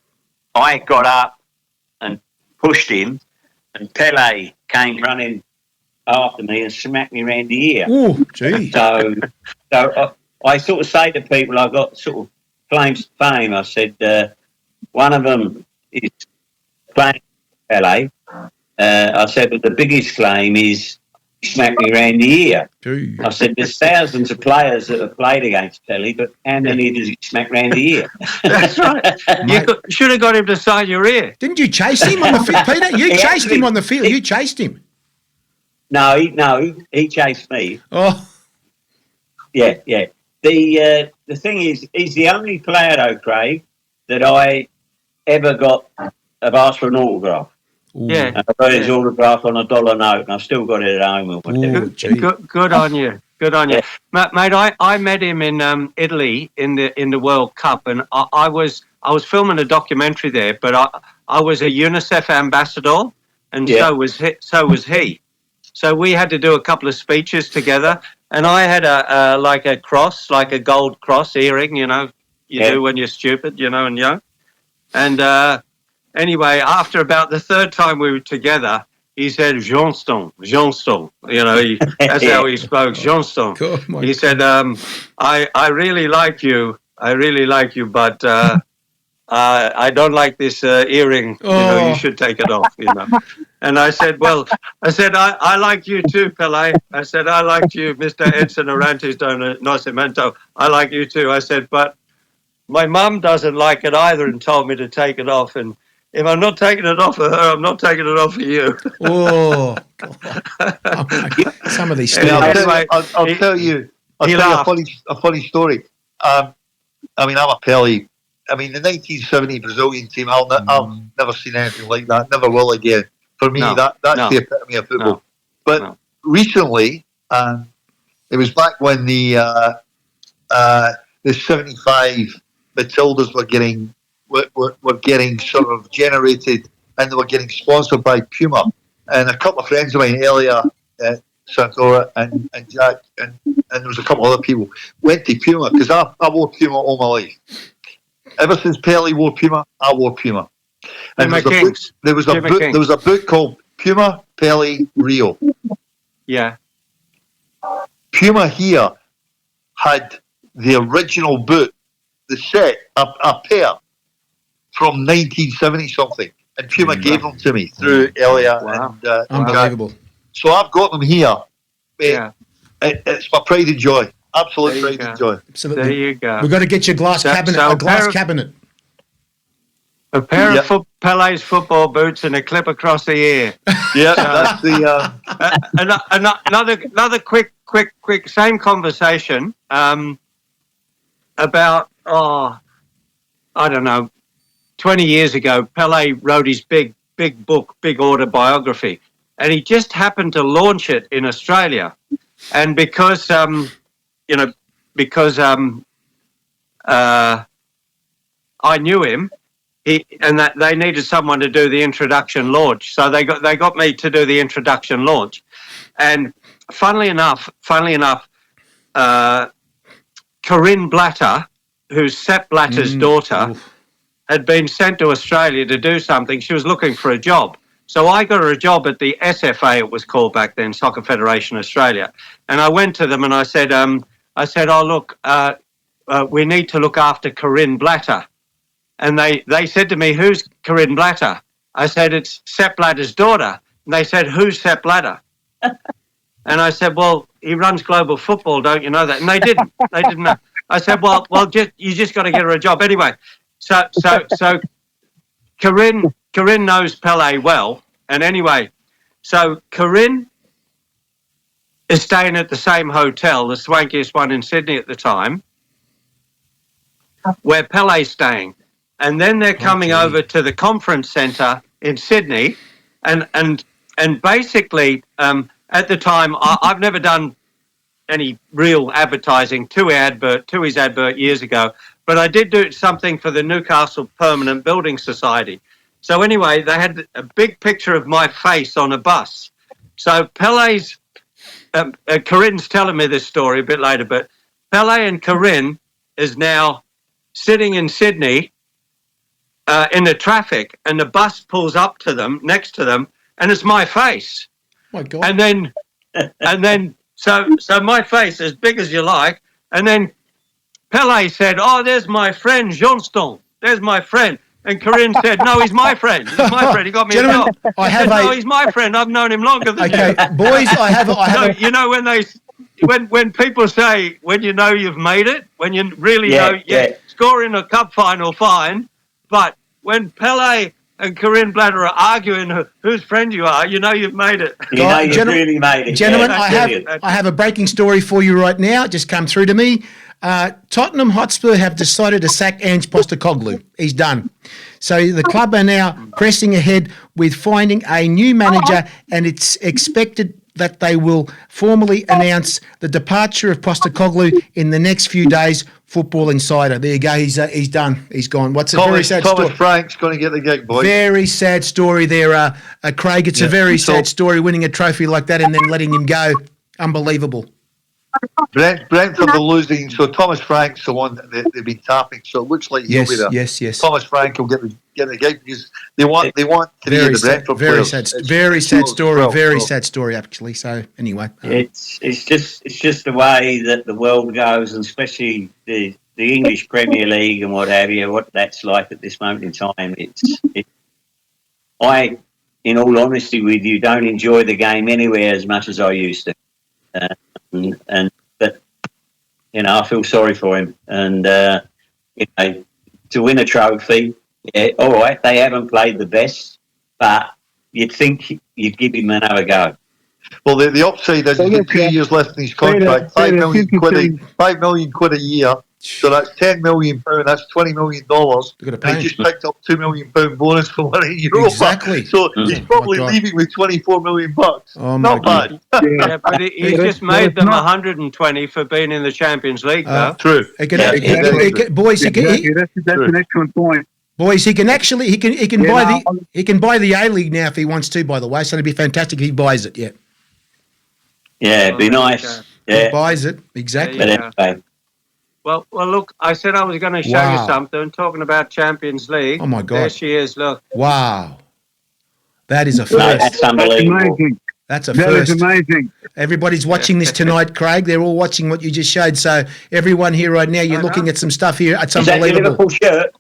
I got up and pushed him and Pele came running after me and smacked me around the ear. Oh, gee. So I sort of say to people, I got sort of claims to fame. I said, one of them is playing Pele. I said, but the biggest claim is smacked me round the ear. Gee. I said, there's thousands of players that have played against Pelly, but how many does he smack round the ear? That's right. You should have got him to sign your ear. Didn't you chase him on the field, Peter? You chased him on the field. You chased him. No, he chased me. Oh, Yeah. The thing is, he's the only player, though, Craig, that I ever got have asked for an autograph. Yeah. And I got his autograph on a $1 note, and I've still got it at home. Ooh, Or gee. Good on you. Good on you, mate. I met him in Italy in the World Cup, and I was filming a documentary there. But I was a UNICEF ambassador, and so was he. So we had to do a couple of speeches together, and I had a cross, like a gold cross earring, you do when you're stupid, and young. And anyway, after about the third time we were together, he said, Johnston. That's how he spoke, Johnston. God, He said, I really like you. But I don't like this earring. Oh. You should take it off, And I said, I like you too, Pele. I said, I like you, Mr. Edson Arantes do Nascimento. I like you too. I said, but my mum doesn't like it either and told me to take it off. And if I'm not taking it off for her, I'm not taking it off for you. Oh, God. Some of these stories. Anyway, I'll tell you a funny story. I'm a Pelly. The 1970 Brazilian team, I've never seen anything like that. Never will again. For me, that's the epitome of football. But recently, it was back when the 75 Matildas were getting sort of generated, and they were getting sponsored by Puma. And a couple of friends of mine, Elia Santora and Jack, and there was a couple of other people, went to Puma because I wore Puma all my life. Ever since Pelly wore Puma, I wore Puma. And there was a book called Puma Pelly Rio. Yeah. Puma here had the original boot, the set, a pair from 1970 something, and Puma gave them to me through Elia and Unbelievable. Jack. So I've got them here. It's my pride and joy. Absolute pride and joy. Absolutely. There you go. We've got to get you a glass cabinet. A pair of Pele's football boots and a clip across the ear. Yeah, that's the. Another quick same conversation about I don't know, 20 years ago. Pele wrote his big book, big autobiography, and he just happened to launch it in Australia, and because I knew him. And that they needed someone to do the introduction launch, so they got me to do the introduction launch. And funnily enough, Corinne Blatter, who's Sepp Blatter's daughter, had been sent to Australia to do something. She was looking for a job, so I got her a job at the SFA, it was called back then, Soccer Federation Australia. And I went to them and I said, "Oh look, we need to look after Corinne Blatter." And they said to me, "Who's Corinne Blatter?" I said, "It's Sepp Blatter's daughter." And they said, "Who's Sepp Blatter?" And I said, "Well, he runs global football, don't you know that?" And they didn't know. I said, "Well, you just got to get her a job anyway." So Corinne knows Pele well, and anyway, so Corinne is staying at the same hotel, the swankiest one in Sydney at the time, where Pele's staying. And then they're coming over to the conference centre in Sydney, and basically at the time I've never done any real advertising to his advert years ago, but I did do something for the Newcastle Permanent Building Society. So anyway, they had a big picture of my face on a bus. So Pele's Corinne's telling me this story a bit later, but Pele and Corinne is now sitting in Sydney. In the traffic, and the bus pulls up to them, next to them, and it's my face. My God! And then, so my face as big as you like, and then Pele said, "Oh, there's my friend Johnston. There's my friend." And Corinne said, "No, he's my friend. He's my friend. He got me a Gentlemen, job." I I have said, a- "No, he's my friend. I've known him longer than Okay, you." boys, I have No, a, you know when people say when you know you've made it, when you really know, scoring a cup final, fine, but when Pele and Corinne Bladder are arguing whose friend you are, you know you've made it. You know you've really made it. Gentlemen, yeah, I have a breaking story for you right now. It just come through to me. Tottenham Hotspur have decided to sack Ange Postecoglou. He's done. So the club are now pressing ahead with finding a new manager, and it's expected that they will formally announce the departure of Postecoglou in the next few days. Football Insider. There you go. He's done. He's gone. What's a very sad story? Thomas Frank's going to get the gig, boy. Very sad story there, Craig. It's a very sad story, winning a trophy like that and then letting him go. Unbelievable. Brentford are losing, so Thomas Frank's the one that they've been tapping. So it looks like he'll be there. Yes. Thomas Frank will get the gig because they want three of the Brentford players. Very sad story actually. So anyway, it's just the way that the world goes, and especially the English Premier League and what have you. What that's like at this moment in time. I, in all honesty with you, don't enjoy the game anywhere as much as I used to. But I feel sorry for him, and to win a trophy, all right, they haven't played the best, but you'd think you'd give him another go. Well, the upside is he's got 2 years left in his contract, £5 million quid a year. So that's £10 million. That's $20 million. And he just picked up £2 million bonus for winning Europa. Exactly. So he's probably leaving with $24 million. Oh my Not bad. Yeah, but he just made them 120 for being in the Champions League, though. True. Boys, That's an excellent point. Boys, he can buy the A League now if he wants to. By the way, so it'd be fantastic if he buys it. Yeah. Yeah, it'd be nice. Yeah. He buys it exactly. But anyway. Well, look, I said I was going to show you something, talking about Champions League. Oh, my God. There she is, look. Wow. That is a first. No, that's unbelievable. That's a That first. is amazing. Everybody's watching this tonight, Craig. They're all watching what you just showed. So everyone here right now, you're looking at some stuff here. It's Is that your unbelievable. Liverpool shirt?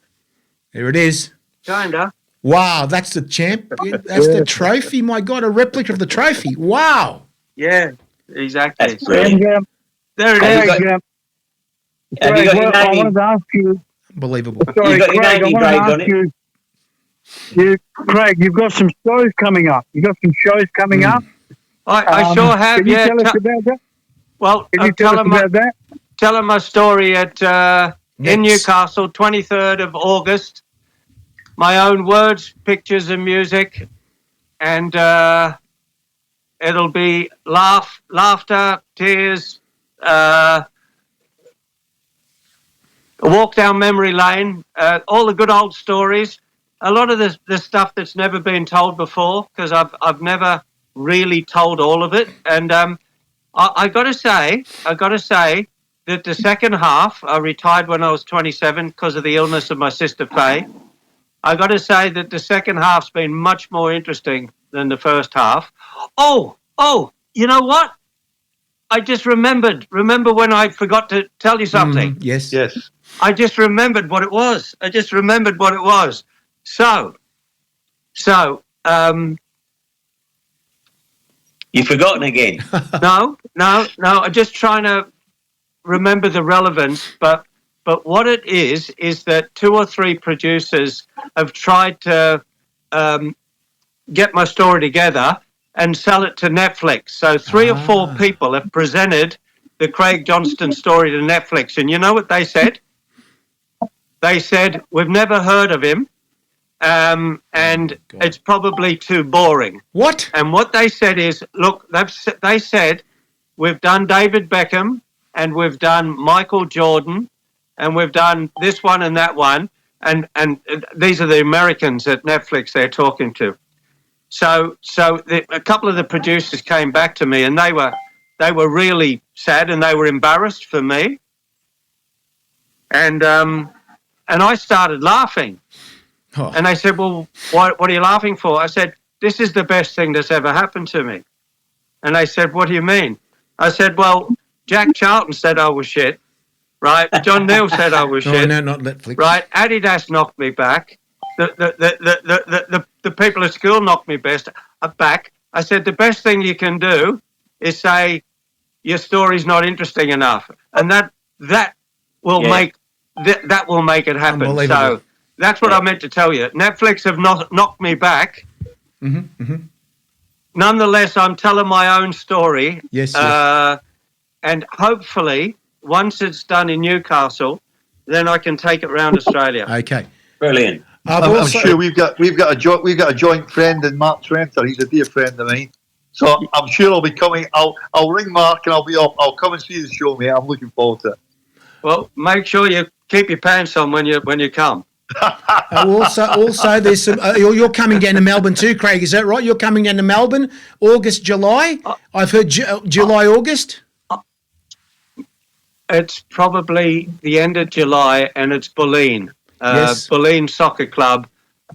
There it is. Kinda. Wow, that's the champion. That's the trophy. My God, a replica of the trophy. Wow. Yeah, exactly. That's brilliant. There it Have is. you got- Have you got your I name? wanted to ask you. Unbelievable. Sorry, You got your Craig, name I wanted to engraved ask on it? Craig, you've got some shows coming up. You got some shows coming up. I sure have, Can you yeah. tell us about that? Well, Can you tell us about that? tell them my story at in Newcastle, 23rd of August. My own words, pictures, and music, and it'll be laughter, tears, a walk down memory lane, all the good old stories. A lot of the stuff that's never been told before, because I've never really told all of it. And I got to say that the second half, I retired when I was 27 because of the illness of my sister Faye. I got to say that the second half's been much more interesting than the first half. Oh, you know what? I just remembered. Remember when I forgot to tell you something? Yes. I just remembered what it was. So, You've forgotten again. no, I'm just trying to remember the relevance, but what it is that 2 or 3 producers have tried to get my story together and sell it to Netflix. So 3 or 4 people have presented the Craig Johnston story to Netflix. And you know what they said? They said, we've never heard of him, and it's probably too boring. What? And what they said is, look, they said, we've done David Beckham, and we've done Michael Jordan, and we've done this one and that one, and these are the Americans at Netflix they're talking to. So a couple of the producers came back to me, and they were really sad, and they were embarrassed for me, and I started laughing, and they said, well, what are you laughing for? I said, this is the best thing that's ever happened to me, and they said, what do you mean? I said, well, Jack Charlton said I was shit, right? John Neal said I was shit. No, not Netflix. Right? Adidas knocked me back. the people at school knocked me back. I said the best thing you can do is say your story's not interesting enough, and that will make that will make it happen. So that's what I meant to tell you. Netflix have knocked me back. Nonetheless, I'm telling my own story. Yes. And hopefully, once it's done in Newcastle, then I can take it around Australia. Okay. Brilliant. I'm sure we've got a joint friend in Mark Trenter. He's a dear friend of mine. So I'm sure I'll be coming. I'll ring Mark and I'll come and see the show, mate. I'm looking forward to it. Well, make sure you keep your pants on when you come. Also, there's some. You're coming down to Melbourne too, Craig. Is that right? You're coming down to Melbourne, August, July. I've heard July, August. It's probably the end of July, and it's Bulleen. Yes. Bulleen Soccer Club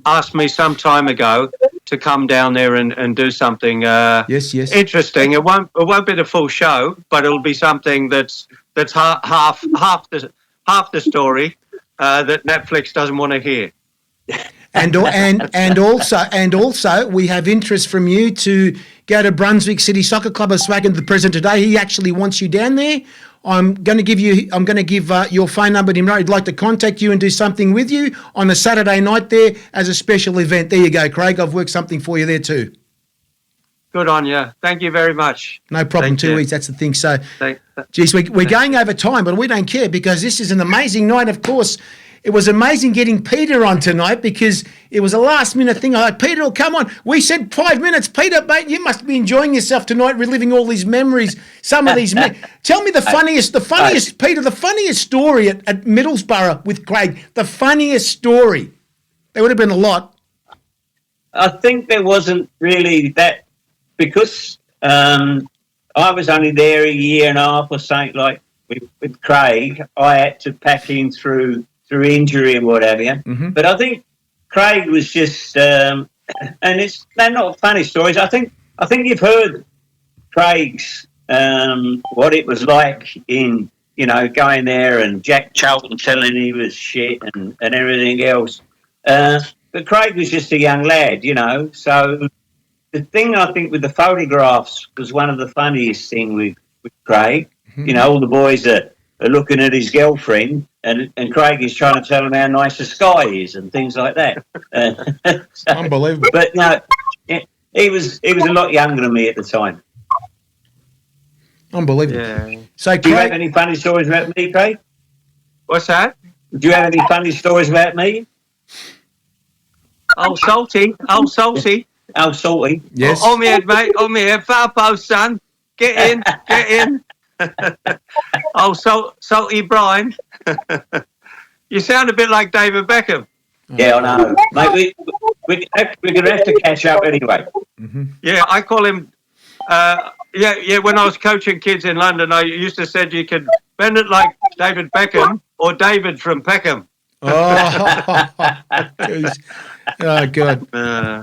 asked me some time ago to come down there and do something. Yes. Interesting. It won't be the full show, but it'll be something that's half the story that Netflix doesn't want to hear. And also, we have interest from you to go to Brunswick City Soccer Club. I was speaking to the president today. He actually wants you down there. I'm going to give your phone number to him. He'd like to contact you and do something with you on a Saturday night there as a special event. There you go, Craig. I've worked something for you there too. Good on you. Thank you very much. No problem. Thank 2 you. weeks. That's the thing. So, geez, we're going over time, but we don't care because this is an amazing night. Of course, it was amazing getting Peter on tonight because it was a last-minute thing. I like, Peter, come on. We said 5 minutes. Peter, mate, you must be enjoying yourself tonight, reliving all these memories. Some of these. Tell me the funniest, Peter, the funniest story at Middlesbrough with Craig. The funniest story. There would have been a lot. I think there wasn't really that because I was only there a year and a half or something like with Craig. I had to pack in through injury and what have you. Mm-hmm. But I think Craig was just, and they're not funny stories. I think you've heard Craig's what it was like in going there and Jack Charlton telling he was shit and everything else. But Craig was just a young lad, So the thing I think with the photographs was one of the funniest thing with Craig. Mm-hmm. All the boys are looking at his girlfriend. And Craig is trying to tell him how nice the sky is and things like that. Unbelievable. But no, he was a lot younger than me at the time. Unbelievable. Yeah. So, Craig, Do you have any funny stories about me, Craig? What's that? Do you have any funny stories about me? Oh, salty. Oh, salty. yes. On me head, mate. On me head. Far post, son. Get in. Oh, salty Brine. You sound a bit like David Beckham. Yeah, I know. Mate, we're going to have to catch up anyway. Mm-hmm. Yeah, I call him... when I was coaching kids in London, I used to say you could bend it like David Beckham or David from Peckham. Oh, God.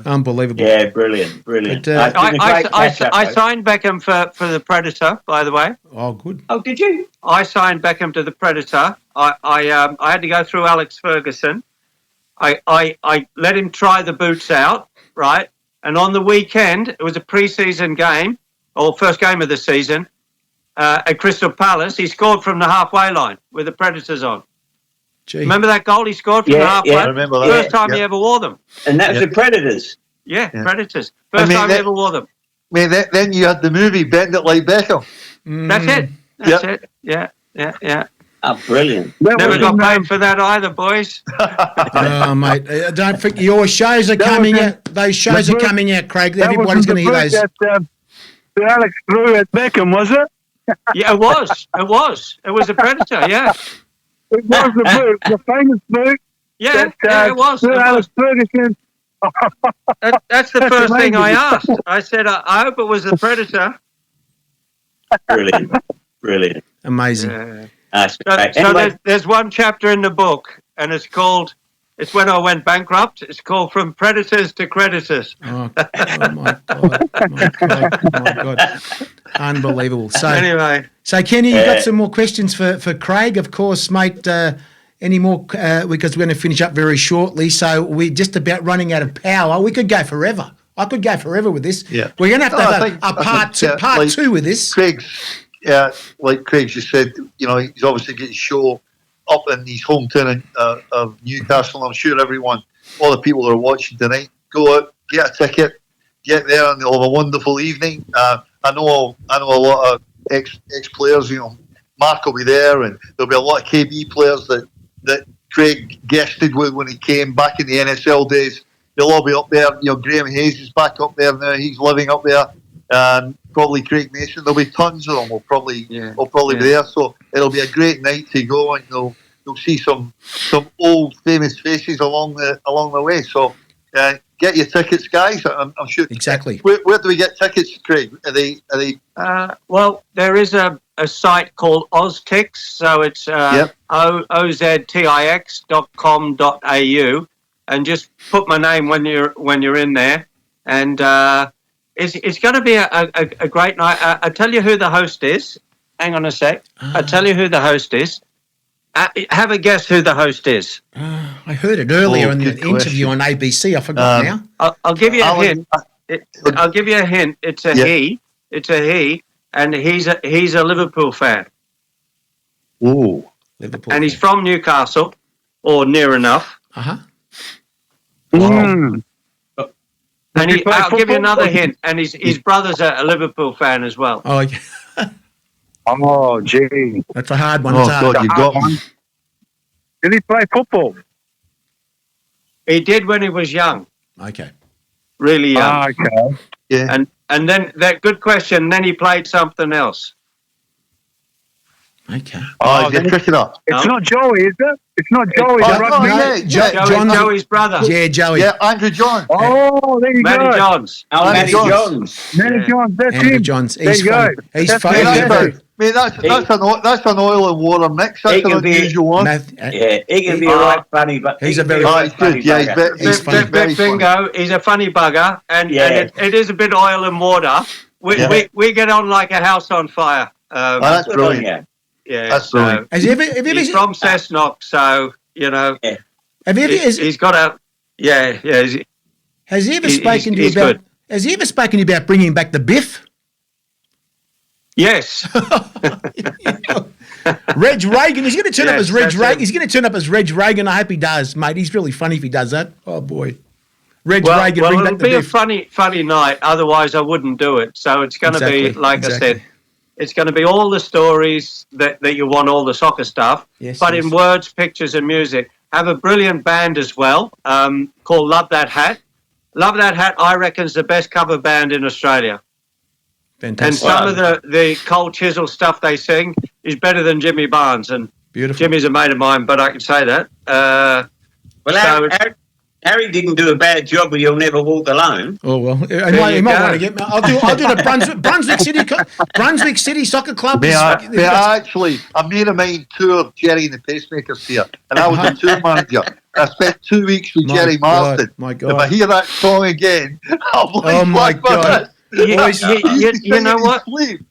Unbelievable. Yeah, brilliant. But, I signed Beckham for the Predator, by the way. Oh, good. Oh, did you? I signed Beckham to the Predator. I had to go through Alex Ferguson. I let him try the boots out, right? And on the weekend, it was a pre-season game, or first game of the season, at Crystal Palace. He scored from the halfway line with the Predators on. Gee. Remember that goal he scored from the halfway? Yeah, I remember that. First time he ever wore them. And that was the Predators. Yeah, Predators. First time he ever wore them. Then you had the movie Bend It Like Beckham. That's it. That's it. Yeah. Oh, brilliant. Never got paid for that either, boys. Oh, mate. Don't forget, your shows are coming out. Those shows are coming out, Craig. Everybody's going to hear those. That Alex threw at Beckham, was it? Yeah, it was. It was a Predator, yeah. It was the boot, the famous boot. Yeah, it was. Alex Ferguson. That's the first thing I asked. I said, I hope it was the Predator. Brilliant. Amazing. That's So great. Anyway, there's one chapter in the book, and it's when I went bankrupt. It's called From Predators to Creditors. Oh my God. Unbelievable. So Anyway. So Kenny, you've got some more questions for Craig, of course, mate. any more? Because we're going to finish up very shortly, so we're just about running out of power. We could go forever. I could go forever with this. Yeah. We're going to have to I have think- a part like two with this. Craig's, like Craig just said, he's obviously getting show up in his hometown of Newcastle. I'm sure all the people that are watching tonight, go out, get a ticket, get there, and they'll have a wonderful evening. I know a lot of ex players. Mark will be there, and there'll be a lot of KB players that Craig guested with when he came back in the NSL days. They'll all be up there. Graham Hayes is back up there now. He's living up there. And probably Craig Mason. There'll be tons of them. We'll probably be there. So it'll be a great night to go, and you'll see some old famous faces along the way. So get your tickets, guys. I'm sure. Exactly. Where do we get tickets, Craig? Are they? Well, there is a site called Oztix, so it's oztix.com.au, and just put my name when you're in there, and it's going to be a great night. I'll tell you who the host is. Hang on a sec. I'll tell you who the host is. Have a guess who the host is. I heard it earlier in the interview on ABC. I forgot now. I'll give you a hint. I'll give you a hint. It's a he. It's a he, and he's a Liverpool fan. Ooh, Liverpool. And he's from Newcastle, or near enough. Mm. And I'll give you another hint. And his brother's a Liverpool fan as well. Oh, yeah. Oh, gee. That's a hard one. Oh, It's hard. God, you got me. Did he play football? He did when he was young, Okay. really young. Okay. Yeah. And then that good question. Then he played something else. Okay. Oh, he's a cricketer. It's not Joey, is it? It's not Joey. the rugby. Joey's brother. Yeah, Joey. Yeah, Andrew John. Oh, there you Matty go. Johns. Matty Johns. Johns. Manny Johns, that's Andrew him. Johns. There He's you go. funny. He's That's funny. it. Mate, that's an oil and water mix. That's He an can be- unusual one. Yeah, he can be a right funny, but He's he a can very- be Oh, right he's good. Yeah, He's funny. very funny. Bingo. He's a funny bugger, and it is a bit oil and water. We get on like a house on fire. That's Good on brilliant. you. Yeah, That's brilliant. Have you ever he's from Cessnock, so have you ever, he's got a has he ever he's- spoken to you he's about? good. Has he ever spoken to you about bringing back the Biff? yes. Reg Reagan. He's going to turn up Yes, as Reg that's Reagan. him. He's going to turn up as Reg Reagan. I hope he does, mate. He's really funny if he does that. Oh boy, Reg Reagan. Well, Bring it'll back the be a Biff. funny night. Otherwise, I wouldn't do it. So it's going to be, like I said, it's going to be all the stories that you want, all the soccer stuff, Yes, but yes. in words, pictures, and music. Have a brilliant band as well called Love That Hat. Love That Hat, I reckon, is the best cover band in Australia. And Fantastic. some of the Cold Chisel stuff they sing is better than Jimmy Barnes. And Beautiful. Jimmy's a mate of mine, but I can say that. Well, So Harry didn't do a bad job with You'll Never Walk Alone. Oh well, he you might go. want to get. I'll do the Brunswick City Soccer Club. I made a mine tour Jerry and the Pacemakers here, and I was a tour manager. I spent 2 weeks with My Jerry God, Marston. my If God. I hear that song again, I'm like, Oh, my God. you know what?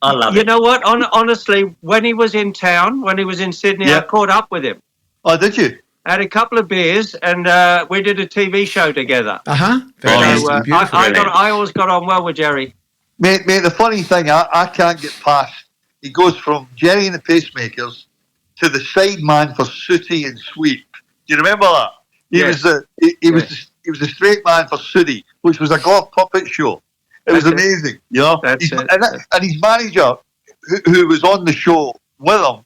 I love You it. know what? Honestly, when he was in town, when he was in Sydney, Yeah. I caught up with him. Oh, did you? Had a couple of beers, and we did a TV show together. Fantastic. So, Beautiful. I always got on well with Jerry. Mate, the funny thing, I can't get past, he goes from Jerry and the Pacemakers to the side man for Sooty and Sweep. Do you remember that? He was the straight man for Sooty, which was a golf puppet show. It was That's it. amazing, you know. That's it. And his manager, who was on the show with him,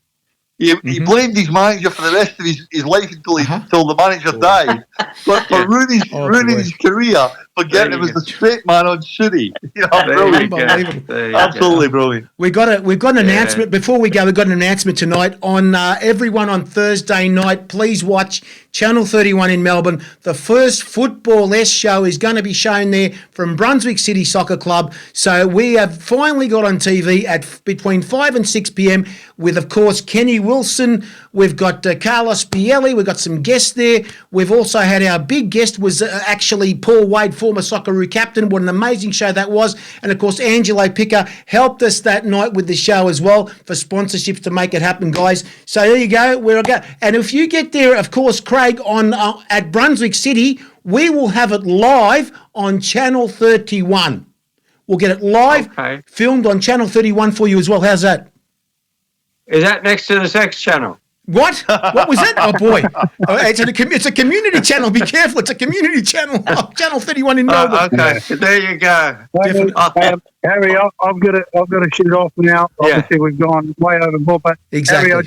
he blamed his manager for the rest of his life until the manager died, but for ruining his career for getting him as the straight man on Sooty. You know, brilliant. Absolutely brilliant. We've got an announcement before we go. We've got an announcement tonight on everyone on Thursday night. Please watch Channel 31 in Melbourne. The first Football S show is going to be shown there from Brunswick City Soccer Club. So we have finally got on TV at between 5 and 6 p.m. with, of course, Kenny Wilson. We've got Carlos Bielli. We've got some guests there. We've also had our big guest was actually Paul Wade, former Socceroo captain. What an amazing show that was. And of course, Angelo Picker helped us that night with the show as well for sponsorships to make it happen, guys. So there you go. Where I go. And if you get there, of course, Craig, on at Brunswick City, we will have it live on Channel 31. We'll get it live, filmed on Channel 31 for you as well. How's that? Is that next to the Sex Channel? What? What was that? Oh, boy. It's a community channel. Be careful. It's a community channel. Channel 31 in Melbourne. Okay, there you go. Harry, I've got to shoot off now. Obviously, we've gone way overboard. But exactly. Harry,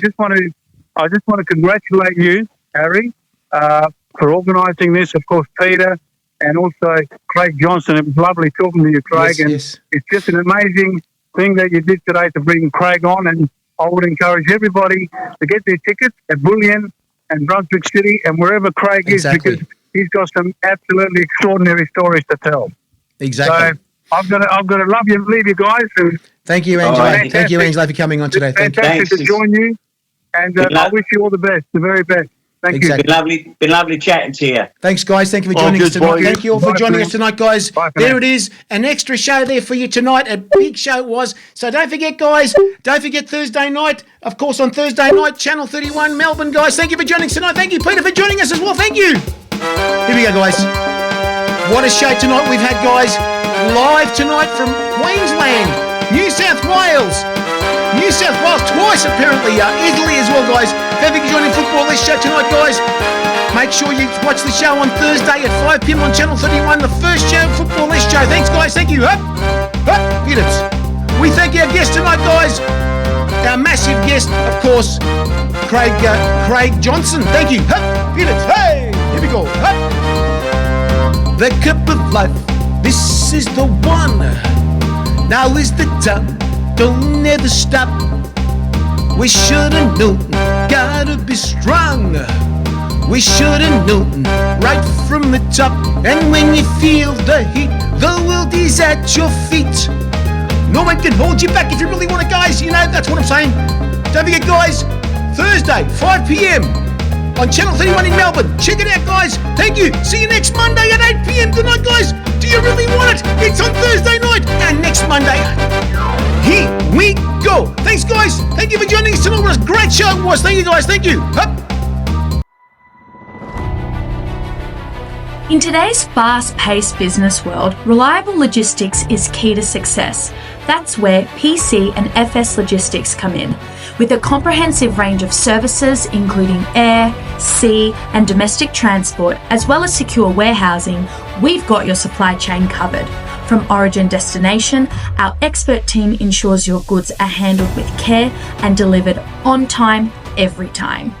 I just want to congratulate you, Harry, for organising this. Of course, Peter, and also Craig Johnston. It was lovely talking to you, Craig. Yes. It's just an amazing thing that you did today to bring Craig on. And I would encourage everybody to get their tickets at Bullion and Brunswick City and wherever Craig is, because he's got some absolutely extraordinary stories to tell. Exactly. So I've got to leave you guys. And thank you, Angelo. Thank you, Angelo, for coming on today. Thank you. Fantastic to join you, and I wish you all the best, the very best. Thank you. Been lovely chatting to you. Thanks, guys. Thank you for joining us tonight. Thank you all for joining us tonight, guys. There it is. An extra show there for you tonight. A big show it was. So don't forget, guys. Don't forget Thursday night. Of course, on Thursday night, Channel 31, Melbourne, guys. Thank you for joining us tonight. Thank you, Peter, for joining us as well. Thank you. Here we go, guys. What a show tonight we've had, guys. Live tonight from Queensland, New South Wales. New South Wales twice, apparently. Italy as well, guys. Thank you for joining Football List Show tonight, guys. Make sure you watch the show on Thursday at 5 p.m. on Channel 31, the first show of Football List Show. Thanks, guys. Thank you. Units. We thank our guest tonight, guys. Our massive guest, of course, Craig Johnston. Thank you. Units. Hey, here we go. The cup of life. This is the one. Now is the time. Don't ever stop. We should've known, gotta be strong. We should've known right from the top. And when you feel the heat, the world is at your feet. No one can hold you back if you really want it, guys. You know, that's what I'm saying. Don't forget, guys, Thursday, 5 p.m. on Channel 31 in Melbourne. Check it out, guys. Thank you. See you next Monday at 8 p.m. Good night, guys. Do you really want it? It's on Thursday night and next Monday. Here we go. Thanks, guys. Thank you for joining us tonight. What a great show it was. Thank you, guys. Thank you. In today's fast-paced business world, reliable logistics is key to success. That's where PC and FS Logistics come in. With a comprehensive range of services including air, sea and domestic transport, as well as secure warehousing, we've got your supply chain covered. From origin destination, our expert team ensures your goods are handled with care and delivered on time every time.